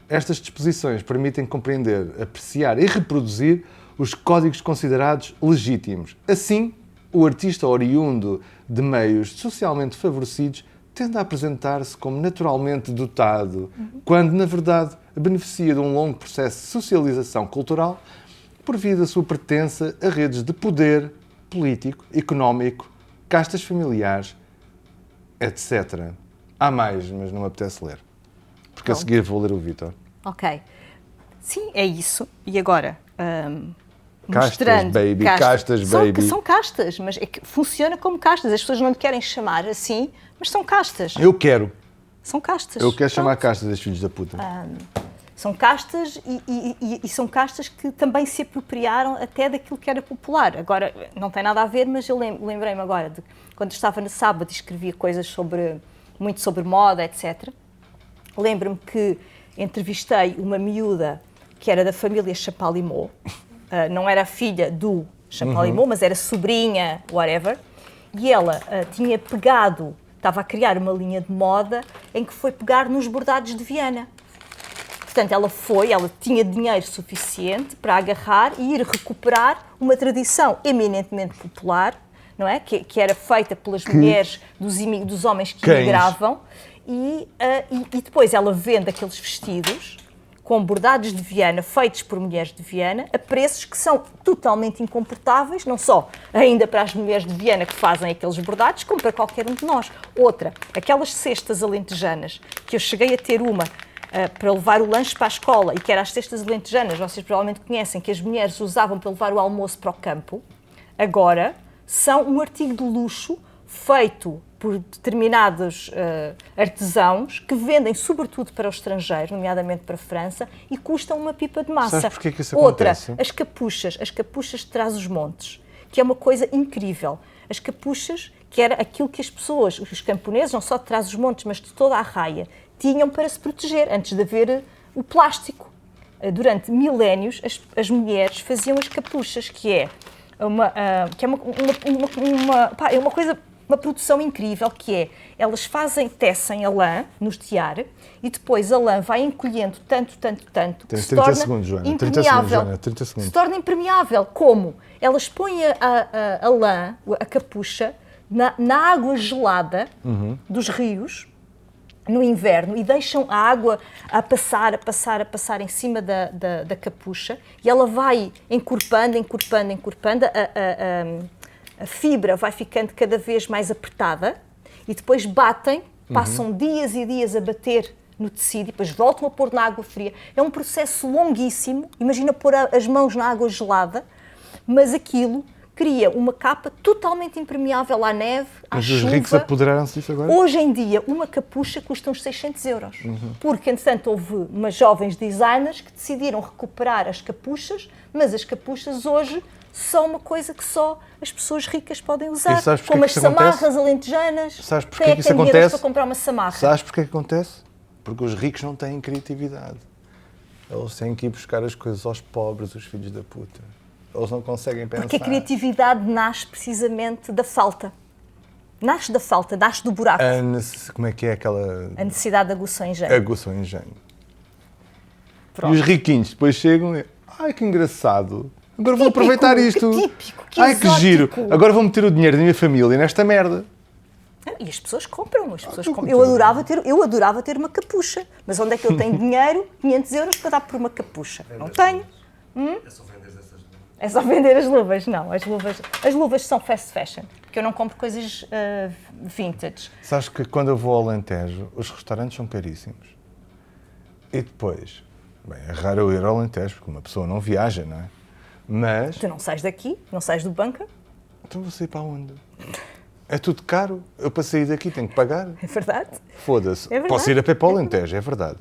Estas disposições permitem compreender, apreciar e reproduzir os códigos considerados legítimos. Assim, o artista oriundo de meios socialmente favorecidos tende a apresentar-se como naturalmente dotado, quando, na verdade, beneficia de um longo processo de socialização cultural por via da sua pertença a redes de poder político, económico, castas familiares, etc. Há mais, mas não me apetece ler. Porque a seguir vou ler o Vítor. Ok. Sim, é isso. E agora... Castas, mostrando baby, castas, baby. São castas, mas é que funciona como castas. As pessoas não lhe querem chamar assim, mas são castas. Eu quero. São castas. Eu quero chamar Pronto. castas destes filhos da puta. São castas e são castas que também se apropriaram até daquilo que era popular. Agora, não tem nada a ver, mas eu lembrei-me agora de quando estava no sábado e escrevia coisas muito sobre moda, etc. Lembro-me que entrevistei uma miúda que era da família Champalimaud. Não era filha do Champalimaud, mas era sobrinha, whatever. E ela estava a criar uma linha de moda em que foi pegar nos bordados de Viana. Portanto, ela tinha dinheiro suficiente para agarrar e ir recuperar uma tradição eminentemente popular, não é? Que era feita pelas mulheres dos homens que Cães. emigravam. E depois ela vende aqueles vestidos com bordados de Viana feitos por mulheres de Viana a preços que são totalmente incomportáveis, não só ainda para as mulheres de Viana que fazem aqueles bordados, como para qualquer um de nós. Outra, aquelas cestas alentejanas, que eu cheguei a ter uma para levar o lanche para a escola, e que eram as cestas alentejanas, vocês provavelmente conhecem, que as mulheres usavam para levar o almoço para o campo, agora são um artigo de luxo feito por determinados artesãos que vendem sobretudo para o estrangeiro, nomeadamente para a França, e custam uma pipa de massa. Sabes porquê que isso Outra, acontece? as capuchas de Trás-os-Montes, que é uma coisa incrível. As capuchas, que era aquilo que as pessoas, os camponeses, não só de Trás-os-Montes, mas de toda a raia, tinham para se proteger, antes de haver o plástico. Durante milénios, as mulheres faziam as capuchas, que é uma coisa, uma produção incrível, que é, elas tecem a lã no tiar e depois a lã vai encolhendo tanto, que Tens se 30 torna segundos, Joana. 30 impermeável. segundos, Joana. 30 segundos. Se torna impermeável. Como? Elas põem a lã, a capucha, na água gelada dos rios, no inverno, e deixam a água a passar em cima da capucha, e ela vai encorpando, a fibra vai ficando cada vez mais apertada, e depois passam dias e dias a bater no tecido, e depois voltam a pôr na água fria. É um processo longuíssimo, imagina pôr as mãos na água gelada, mas aquilo cria uma capa totalmente impermeável à neve, à Mas chuva. os ricos apoderaram-se disso agora? Hoje em dia, uma capucha custa uns 600 euros. Porque, entretanto, houve umas jovens designers que decidiram recuperar as capuchas, mas as capuchas hoje são uma coisa que só as pessoas ricas podem usar. E sabes porquê Como que as isso acontece? samarras alentejanas. Sabes porquê Quem é que que isso tem dinheiro acontece? para comprar uma samarra? Sabes porquê que acontece? Porque os ricos não têm criatividade. Eles têm que ir buscar as coisas aos pobres, os filhos da puta. Eles não conseguem pensar. Porque a criatividade nasce precisamente da falta. Nasce da falta, nasce do buraco. Como é que é aquela... A necessidade de aguçou engenho. Aguçou engenho. Pronto. E os riquinhos depois chegam e... Ai, que engraçado. Agora vou aproveitar isto. Que típico, que Ai, que exótico. giro. Agora vou meter o dinheiro da minha família nesta merda. E as pessoas compram, as pessoas tu compram. Eu adorava ter uma capucha, mas onde é que eu tenho dinheiro, 500 euros, para dar por uma capucha? Não tenho. É só vender as luvas? Não, as luvas são fast fashion, porque eu não compro coisas vintage. Sabes que quando eu vou ao Alentejo, os restaurantes são caríssimos. E depois, bem, é raro eu ir ao Alentejo, porque uma pessoa não viaja, não é? Mas... Tu não sais daqui, não sais do bunker, Então vou sair para onde? É tudo caro. Eu para sair daqui tenho que pagar. é verdade? Foda-se. É verdade. Posso ir a pé para o Alentejo, é verdade.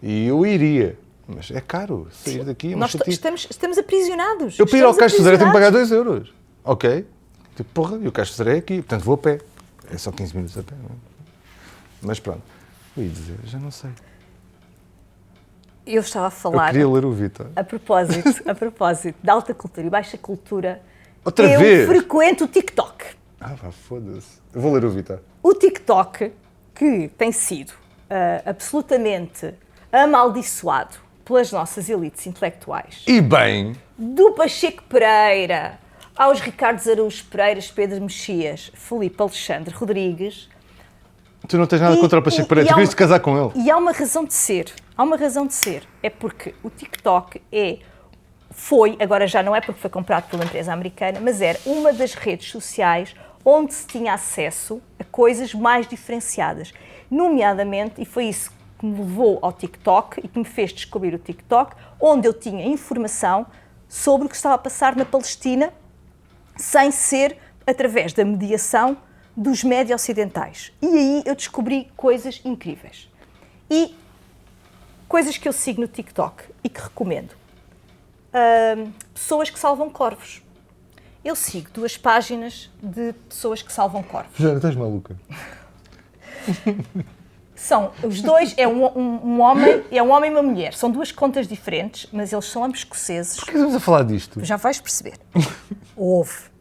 E eu iria. Mas é caro sair daqui. É uma Nós chatice. estamos aprisionados. Eu para ir ao Estamos Cais de Sodré tenho que pagar aprisionados. 2 euros. Ok? Tipo, porra, e o Cais de Sodré é aqui. Portanto vou a pé. É só 15 minutos a pé. Não é? Mas pronto. Eu ia dizer, já não sei. Eu estava a Eu falar, queria ler o Vitor. a propósito da alta cultura e baixa cultura, Outra eu vez? frequento o TikTok. Ah, vá, foda-se. Eu vou ler o Vitor. O TikTok, que tem sido absolutamente amaldiçoado pelas nossas elites intelectuais, E bem, do Pacheco Pereira aos Ricardo Araújo Pereiras, Pedro Mexias, Filipe Alexandre Rodrigues. tu não tens nada contra o Pacheco Pereira. Tu querias te casar com ele. E há uma razão de ser. É porque o TikTok foi, agora já não é porque foi comprado pela empresa americana, mas era uma das redes sociais onde se tinha acesso a coisas mais diferenciadas. Nomeadamente, e foi isso que me levou ao TikTok e que me fez descobrir o TikTok, onde eu tinha informação sobre o que estava a passar na Palestina, sem ser através da mediação dos média ocidentais. E aí eu descobri coisas incríveis. E coisas que eu sigo no TikTok e que recomendo. Pessoas que salvam corvos. Eu sigo 2 páginas de pessoas que salvam corvos. Já estás maluca. São os dois, é um homem e uma mulher. São 2 contas diferentes, mas eles são ambos escoceses. Por que estamos a falar disto? Já vais perceber. Houve.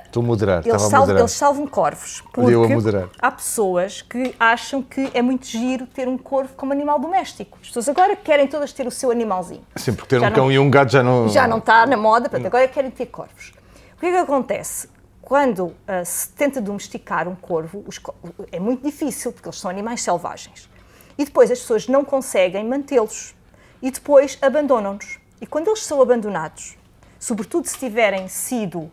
Estou a moderar. Eles Estava a moderar. salvam corvos. Eu a Porque moderar. há pessoas que acham que é muito giro ter um corvo como animal doméstico. As pessoas agora querem todas ter o seu animalzinho. Sim, porque ter Já um cão não- e um gato já não está na moda, portanto, agora querem ter corvos. O que é que acontece? Quando se tenta domesticar um corvo, é muito difícil, porque eles são animais selvagens. E depois as pessoas não conseguem mantê-los. e depois abandonam-nos. E quando eles são abandonados, sobretudo se tiverem sido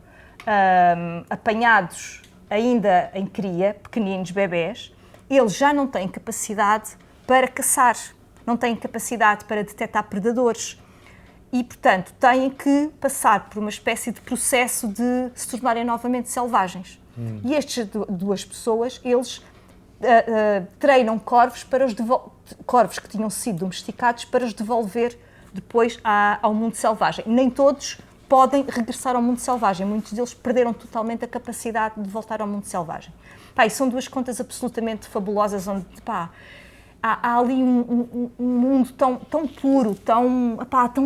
apanhados ainda em cria, pequeninos bebés, eles já não têm capacidade para caçar, não têm capacidade para detectar predadores e, portanto, têm que passar por uma espécie de processo de se tornarem novamente selvagens. E estas duas pessoas, eles treinam corvos, corvos que tinham sido domesticados para os devolver depois ao mundo selvagem. Nem todos podem regressar ao mundo selvagem, muitos deles perderam totalmente a capacidade de voltar ao mundo selvagem. E são duas contas absolutamente fabulosas, onde há ali um mundo tão puro, tão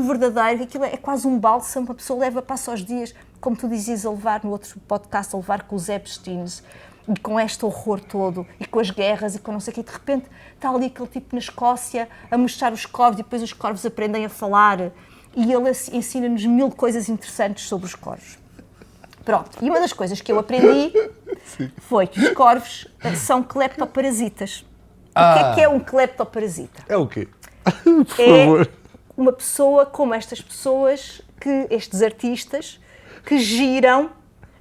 verdadeiro, que aquilo é quase um bálsamo, a pessoa passa os dias, como tu dizias, a levar no outro podcast, a levar com os Epsteins, e com este horror todo, e com as guerras, e com não sei o quê, de repente está ali aquele tipo na Escócia a mostrar os corvos, e depois os corvos aprendem a falar, e ele ensina-nos 1000 coisas interessantes sobre os corvos. Pronto, e uma das coisas que eu aprendi foi que os corvos são cleptoparasitas. O que é um cleptoparasita? É o quê? Por favor. Uma pessoa como estas pessoas, estes artistas, que giram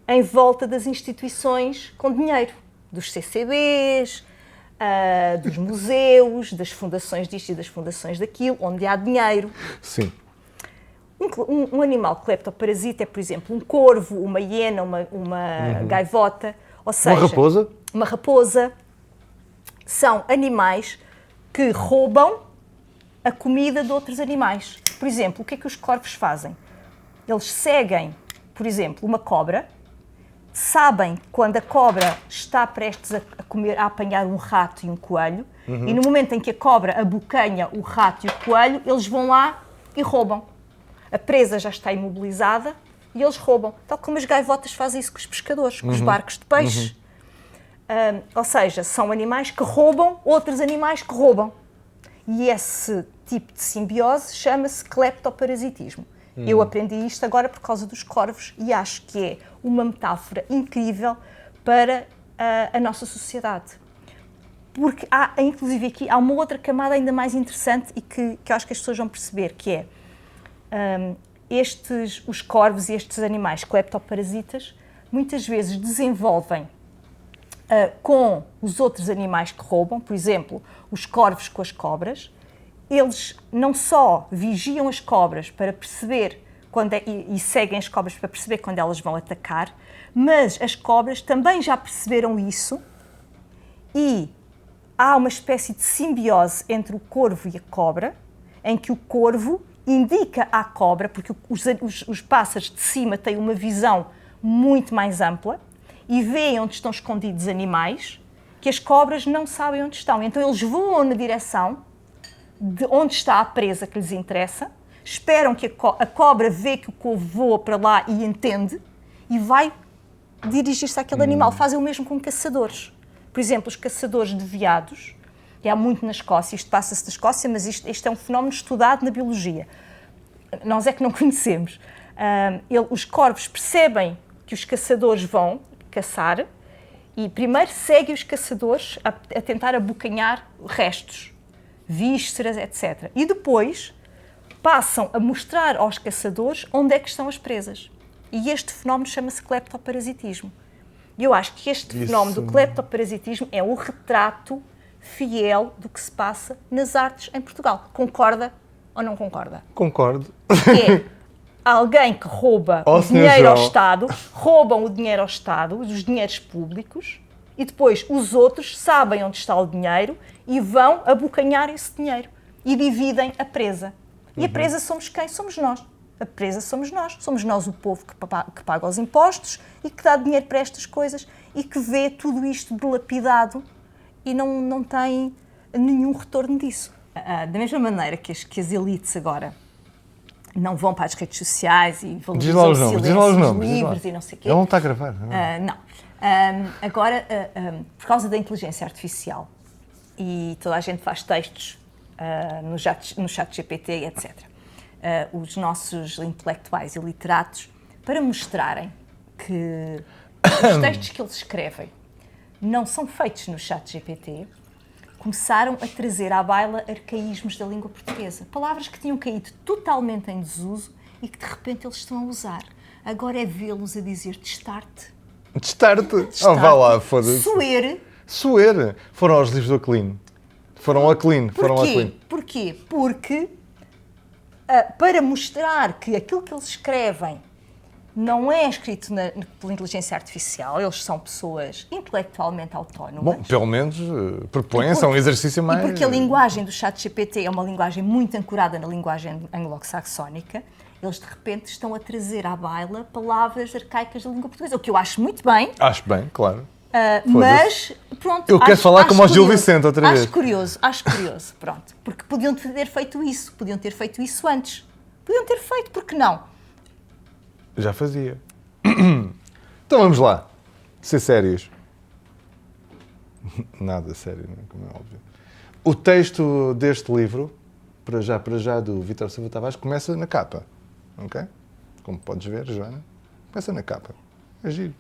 em volta das instituições com dinheiro, dos CCBs, dos museus, das fundações disto e das fundações daquilo, onde há dinheiro. Sim. Um animal cleptoparasita é, por exemplo, um corvo, uma hiena, uma gaivota, ou seja... Uma raposa? Uma raposa. São animais que roubam a comida de outros animais. Por exemplo, o que é que os corvos fazem? Eles seguem, por exemplo, uma cobra, sabem quando a cobra está prestes a apanhar um rato e um coelho, e no momento em que a cobra abocanha o rato e o coelho, eles vão lá e roubam. A presa já está imobilizada e eles roubam. Tal como as gaivotas fazem isso com os pescadores, com os barcos de peixe. Ou seja, são animais que roubam outros animais que roubam. E esse tipo de simbiose chama-se cleptoparasitismo. Eu aprendi isto agora por causa dos corvos e acho que é uma metáfora incrível para a nossa sociedade. Porque inclusive aqui, há uma outra camada ainda mais interessante e que eu acho que as pessoas vão perceber, que é os corvos e estes animais cleptoparasitas muitas vezes desenvolvem com os outros animais que roubam, por exemplo, os corvos com as cobras, eles não só vigiam as cobras para perceber e seguem as cobras para perceber quando elas vão atacar, mas as cobras também já perceberam isso e há uma espécie de simbiose entre o corvo e a cobra, em que o corvo indica à cobra, porque os pássaros de cima têm uma visão muito mais ampla, e veem onde estão escondidos animais que as cobras não sabem onde estão. Então eles voam na direção de onde está a presa que lhes interessa, esperam que a cobra vê que o corvo voa para lá e entende, e vai dirigir-se àquele animal. Fazem o mesmo com caçadores. Por exemplo, os caçadores de veados, que há muito na Escócia, isto passa-se da Escócia, mas isto é um fenómeno estudado na biologia. Nós é que não conhecemos. Os corvos percebem que os caçadores vão caçar e primeiro seguem os caçadores a tentar abocanhar restos, vísceras, etc. E depois passam a mostrar aos caçadores onde é que estão as presas. E este fenómeno chama-se cleptoparasitismo. E eu acho que este fenómeno do cleptoparasitismo é o retrato fiel do que se passa nas artes em Portugal. Concorda ou não concorda? Concordo. É alguém que rouba o dinheiro ao Estado, roubam o dinheiro ao Estado, os dinheiros públicos, e depois os outros sabem onde está o dinheiro e vão abocanhar esse dinheiro e dividem a presa. E a presa somos quem? Somos nós. A presa somos nós. Somos nós o povo que paga os impostos e que dá dinheiro para estas coisas e que vê tudo isto dilapidado e não tem nenhum retorno disso. Da mesma maneira que as elites agora não vão para as redes sociais e valorizam os silêncios livres e não sei o quê. Ele não está a gravar. Não. Agora, por causa da inteligência artificial, e toda a gente faz textos no chat GPT, etc. Os nossos intelectuais e literatos, para mostrarem que os textos que eles escrevem não são feitos no chat GPT, começaram a trazer à baila arcaísmos da língua portuguesa. Palavras que tinham caído totalmente em desuso e que de repente eles estão a usar. Agora é vê-los a dizer destarte. Destarte. Oh, vá lá, foda-se. Suer. Suer. Foram aos livros do Aquilino. Foram ao Aquilino. Porquê? Porque para mostrar que aquilo que eles escrevem não é escrito pela inteligência artificial, eles são pessoas intelectualmente autónomas. Bom, pelo menos propõem-se a um exercício mais... E porque a linguagem do ChatGPT é uma linguagem muito ancorada na linguagem anglo-saxónica, eles de repente estão a trazer à baila palavras arcaicas da língua portuguesa, o que eu acho muito bem. Acho bem, claro. Mas, pronto... Eu quero falar como o Gil Vicente outra vez. Acho curioso, pronto. Porque podiam ter feito isso antes. Podiam ter feito, porque não? Já fazia. Então vamos lá. Ser sérios. Nada sério, não é? Como é óbvio. O texto deste livro, para já, do Vítor Silva Tavares, começa na capa. Ok? Como podes ver, Joana, começa na capa. É giro.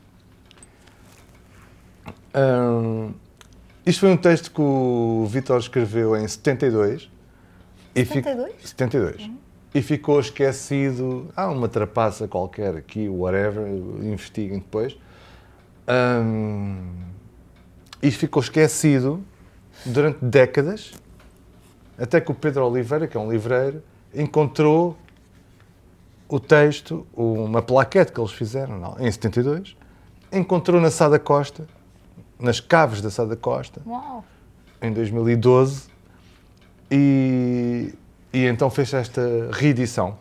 Isto foi um texto que o Vítor escreveu em 72. 72? 72. E ficou esquecido. Há uma trapaça qualquer aqui, whatever, investiguem depois. E ficou esquecido durante décadas, até que o Pedro Oliveira, que é um livreiro, encontrou o texto, uma plaquete que eles fizeram em 72, encontrou na Sá da Costa, nas caves da Sá da Costa, Uau. em 2012, e então fez esta reedição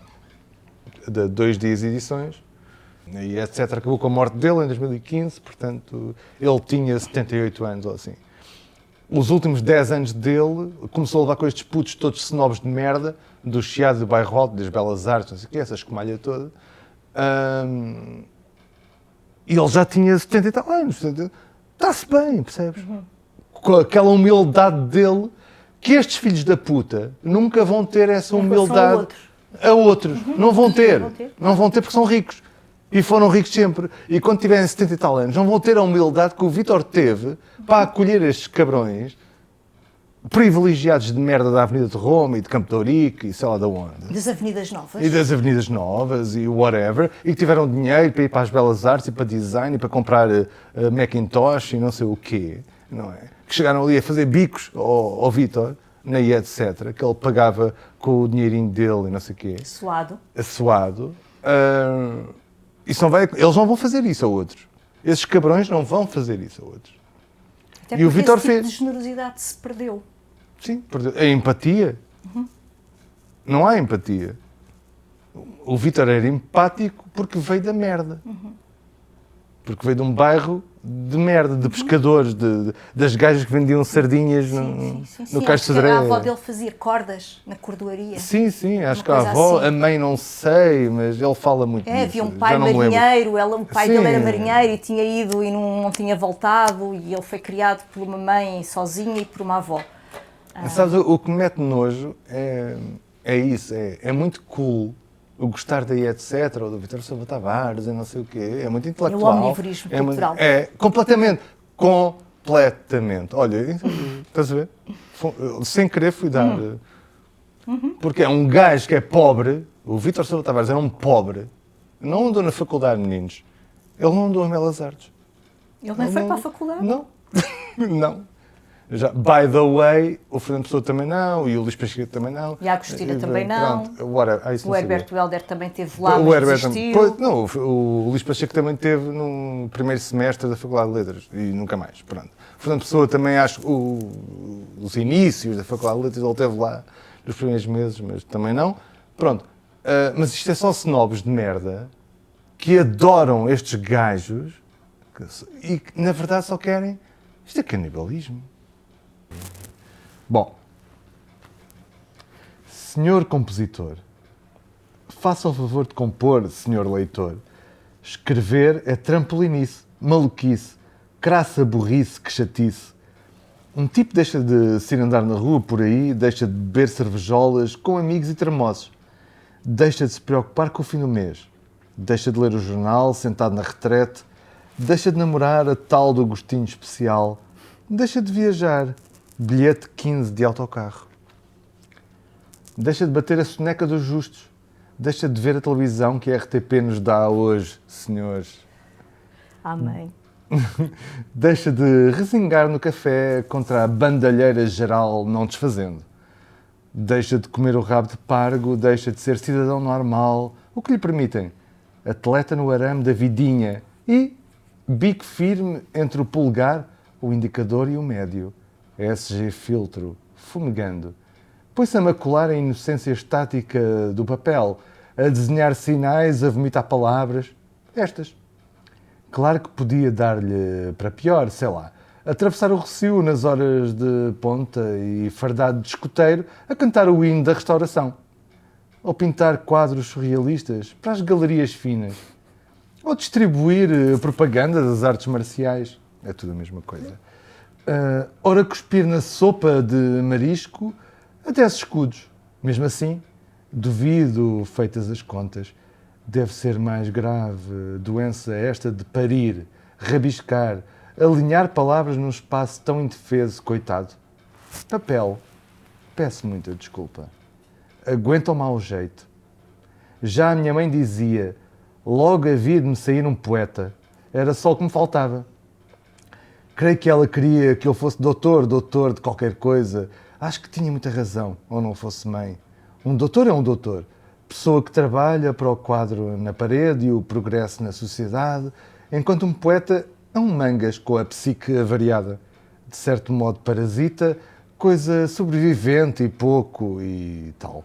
de 2 dias de edições, e etc. Acabou com a morte dele em 2015, portanto, ele tinha 78 anos ou assim. Os últimos 10 anos dele, começou a levar com estes putos todos snobs de merda, do Chiado do Bairro Alto, das Belas Artes, não sei o quê, essa escumalha toda. E ele já tinha 70 e tal anos, está-se bem, percebes? Com aquela humildade dele, que estes filhos da puta nunca vão ter essa humildade a outros. Não vão ter. Não vão ter porque são ricos. E foram ricos sempre. E quando tiverem 70 e tal anos, não vão ter a humildade que o Vítor teve para acolher estes cabrões privilegiados de merda da Avenida de Roma e de Campo de Ourique e sei lá de onde. Das Avenidas Novas. E das Avenidas Novas e whatever. E que tiveram dinheiro para ir para as Belas Artes e para design e para comprar Macintosh e não sei o quê. Não é? Que chegaram ali a fazer bicos ao Vítor, na etc., que ele pagava com o dinheirinho dele e não sei o quê. Suado. Eles não vão fazer isso a outros. Esses cabrões não vão fazer isso a outros. Até e o Vítor esse tipo de generosidade se perdeu. Sim, perdeu. A empatia. Não há empatia. O Vítor era empático porque veio da merda. Porque veio de um bairro de merda, de pescadores, das gajas que vendiam sardinhas no Cais de Sodré. A avó dele fazia cordas na cordoaria. Sim, acho que a avó, assim. A mãe não sei, mas ele fala muito disso. Havia um pai marinheiro, o pai dele era marinheiro e tinha ido e não tinha voltado, e ele foi criado por uma mãe sozinha e por uma avó. Sabes, o que me mete nojo é isso, é muito cool o gostar daí, etc., ou do Vítor Silva Tavares, e não sei o quê, é muito intelectual. É o omnivorismo cultural. Completamente. Olha, estás a ver? Sem querer fui dar... Porque é um gajo que é pobre, o Vítor Silva Tavares era um pobre, não andou na faculdade, meninos, ele não andou em Belas Artes. Ele nem foi para a faculdade? Não. Não. Já, by the way, o Fernando Pessoa também não, e o Luís Pacheco também não. E a Agostina também não. Pronto, o Herberto Helder também esteve lá, o mas desistiu. Não, o Luís Pacheco também esteve no primeiro semestre da Faculdade de Letras, e nunca mais, pronto. O Fernando Pessoa também, acho, os inícios da Faculdade de Letras, ele esteve lá nos primeiros meses, mas também não. Pronto, mas isto é só snobs de merda que adoram estes gajos e que, na verdade, só querem... Isto é canibalismo. Bom, senhor compositor, faça o favor de compor, senhor leitor. Escrever é trampolinice, maluquice, crassa burrice, que chatice. Um tipo deixa de se ir andar na rua por aí, deixa de beber cervejolas com amigos e termossos, deixa de se preocupar com o fim do mês, deixa de ler o jornal sentado na retrete, deixa de namorar a tal do gostinho especial, deixa de viajar, bilhete 15 de autocarro. Deixa de bater a soneca dos justos. Deixa de ver a televisão que a RTP nos dá hoje, senhores. Amém. Deixa de resingar no café contra a bandalheira geral não desfazendo. Deixa de comer o rabo de pargo, deixa de ser cidadão normal, o que lhe permitem. Atleta no arame da vidinha e bico firme entre o polegar, o indicador e o médio. SG filtro, fumegando. Põe-se a macular a inocência estática do papel, a desenhar sinais, a vomitar palavras. Estas. Claro que podia dar-lhe para pior, sei lá, atravessar o Rossio nas horas de ponta e fardado de escoteiro a cantar o hino da restauração. Ou pintar quadros surrealistas para as galerias finas. Ou distribuir propaganda das artes marciais. É tudo a mesma coisa. Ora cuspir na sopa de marisco até os escudos. Mesmo assim, duvido, feitas as contas, deve ser mais grave doença esta de parir, rabiscar, alinhar palavras num espaço tão indefeso, coitado. Papel. Peço muita desculpa. Aguenta o mau jeito. Já a minha mãe dizia, logo havia de me sair um poeta. Era só o que me faltava. Creio que ela queria que eu fosse doutor de qualquer coisa. Acho que tinha muita razão, ou não fosse mãe. Um doutor é um doutor. Pessoa que trabalha para o quadro na parede e o progresso na sociedade, enquanto um poeta é um mangas com a psique avariada. De certo modo parasita, coisa sobrevivente e pouco e tal.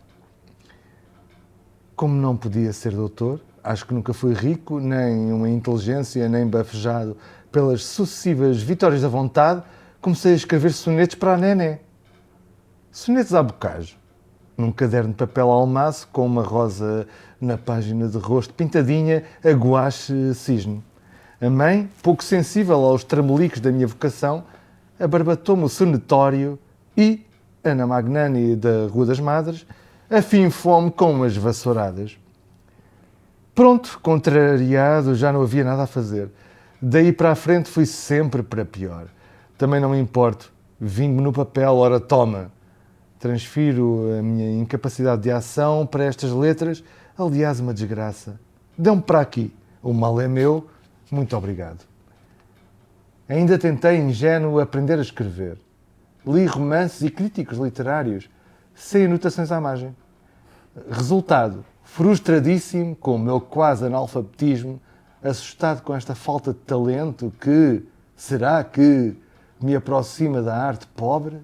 Como não podia ser doutor, acho que nunca fui rico, nem uma inteligência, nem bafejado pelas sucessivas vitórias da vontade, comecei a escrever sonetos para a nené. Sonetos à bocage, num caderno de papel almaço com uma rosa na página de rosto pintadinha a guache cisne. A mãe, pouco sensível aos tramelicos da minha vocação, abarbatou-me o sonetório e, Ana Magnani da Rua das Madres, afinfou-me com umas vassouradas. Pronto, contrariado, já não havia nada a fazer. Daí para a frente fui sempre para pior. Também não me importo. Vingo-me no papel, ora toma. Transfiro a minha incapacidade de ação para estas letras, aliás, uma desgraça. Dão-me para aqui. O mal é meu. Muito obrigado. Ainda tentei, ingênuo, aprender a escrever. Li romances e críticos literários, sem anotações à margem. Resultado, frustradíssimo com o meu quase analfabetismo, assustado com esta falta de talento que, será que, me aproxima da arte pobre,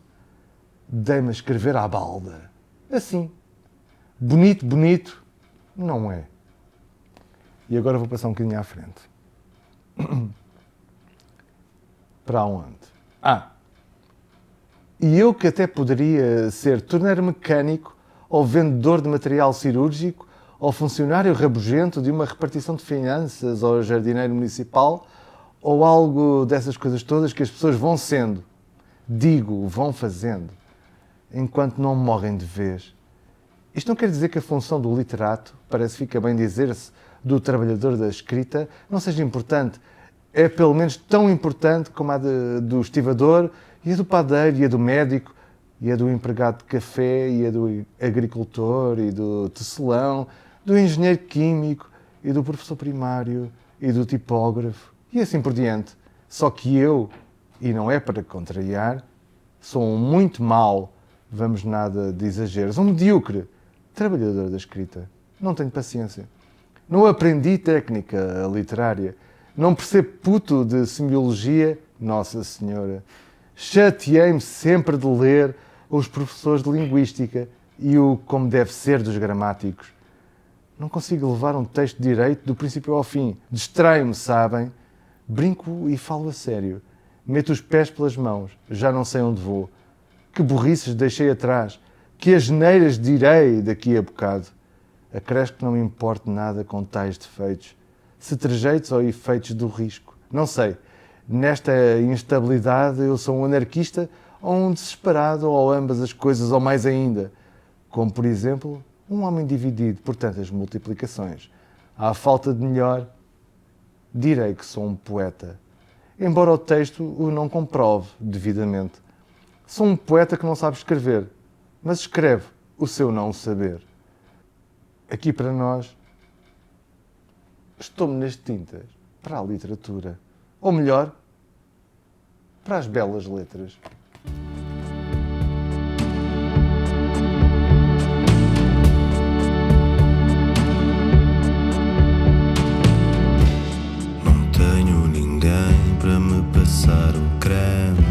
dei-me a escrever à balda. Assim. Bonito, bonito, não é. E agora vou passar um bocadinho à frente. Para onde? E eu que até poderia ser torneiro mecânico, ou vendedor de material cirúrgico, ou funcionário rabugento de uma repartição de finanças, ou jardineiro municipal, ou algo dessas coisas todas que as pessoas vão sendo, digo, vão fazendo, enquanto não morrem de vez. Isto não quer dizer que a função do literato, parece fica bem dizer-se, do trabalhador da escrita, não seja importante. É pelo menos tão importante como a do estivador, e a do padeiro, e a do médico, e a do empregado de café, e a do agricultor, e do tecelão, do engenheiro químico, e do professor primário, e do tipógrafo, e assim por diante. Só que eu, e não é para contrariar, sou um muito mau, vamos nada de exageros, um medíocre trabalhador da escrita. Não tenho paciência. Não aprendi técnica literária. Não percebo puto de semiologia, Nossa Senhora. Chateei-me sempre de ler os professores de linguística e o como deve ser dos gramáticos. Não consigo levar um texto direito do princípio ao fim. Distraio-me, sabem? Brinco e falo a sério. Meto os pés pelas mãos. Já não sei onde vou. Que burrices deixei atrás. Que asneiras direi daqui a bocado. Acresce que não me importe nada com tais defeitos. Se trejeitos ou efeitos do risco. Não sei. Nesta instabilidade eu sou um anarquista ou um desesperado ou ambas as coisas ou mais ainda. Como, por exemplo, um homem dividido por tantas multiplicações. À falta de melhor, direi que sou um poeta. Embora o texto o não comprove devidamente. Sou um poeta que não sabe escrever, mas escreve o seu não saber. Aqui para nós, estou-me nas tintas para a literatura. Ou melhor, para as belas letras. Não tenho ninguém para me passar o creme.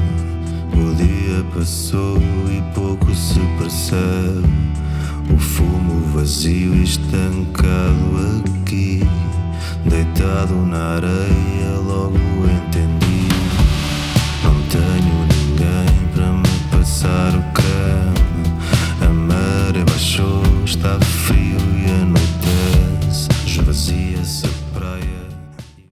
O dia passou e pouco se percebe. O fumo vazio estancado aqui, deitado na areia.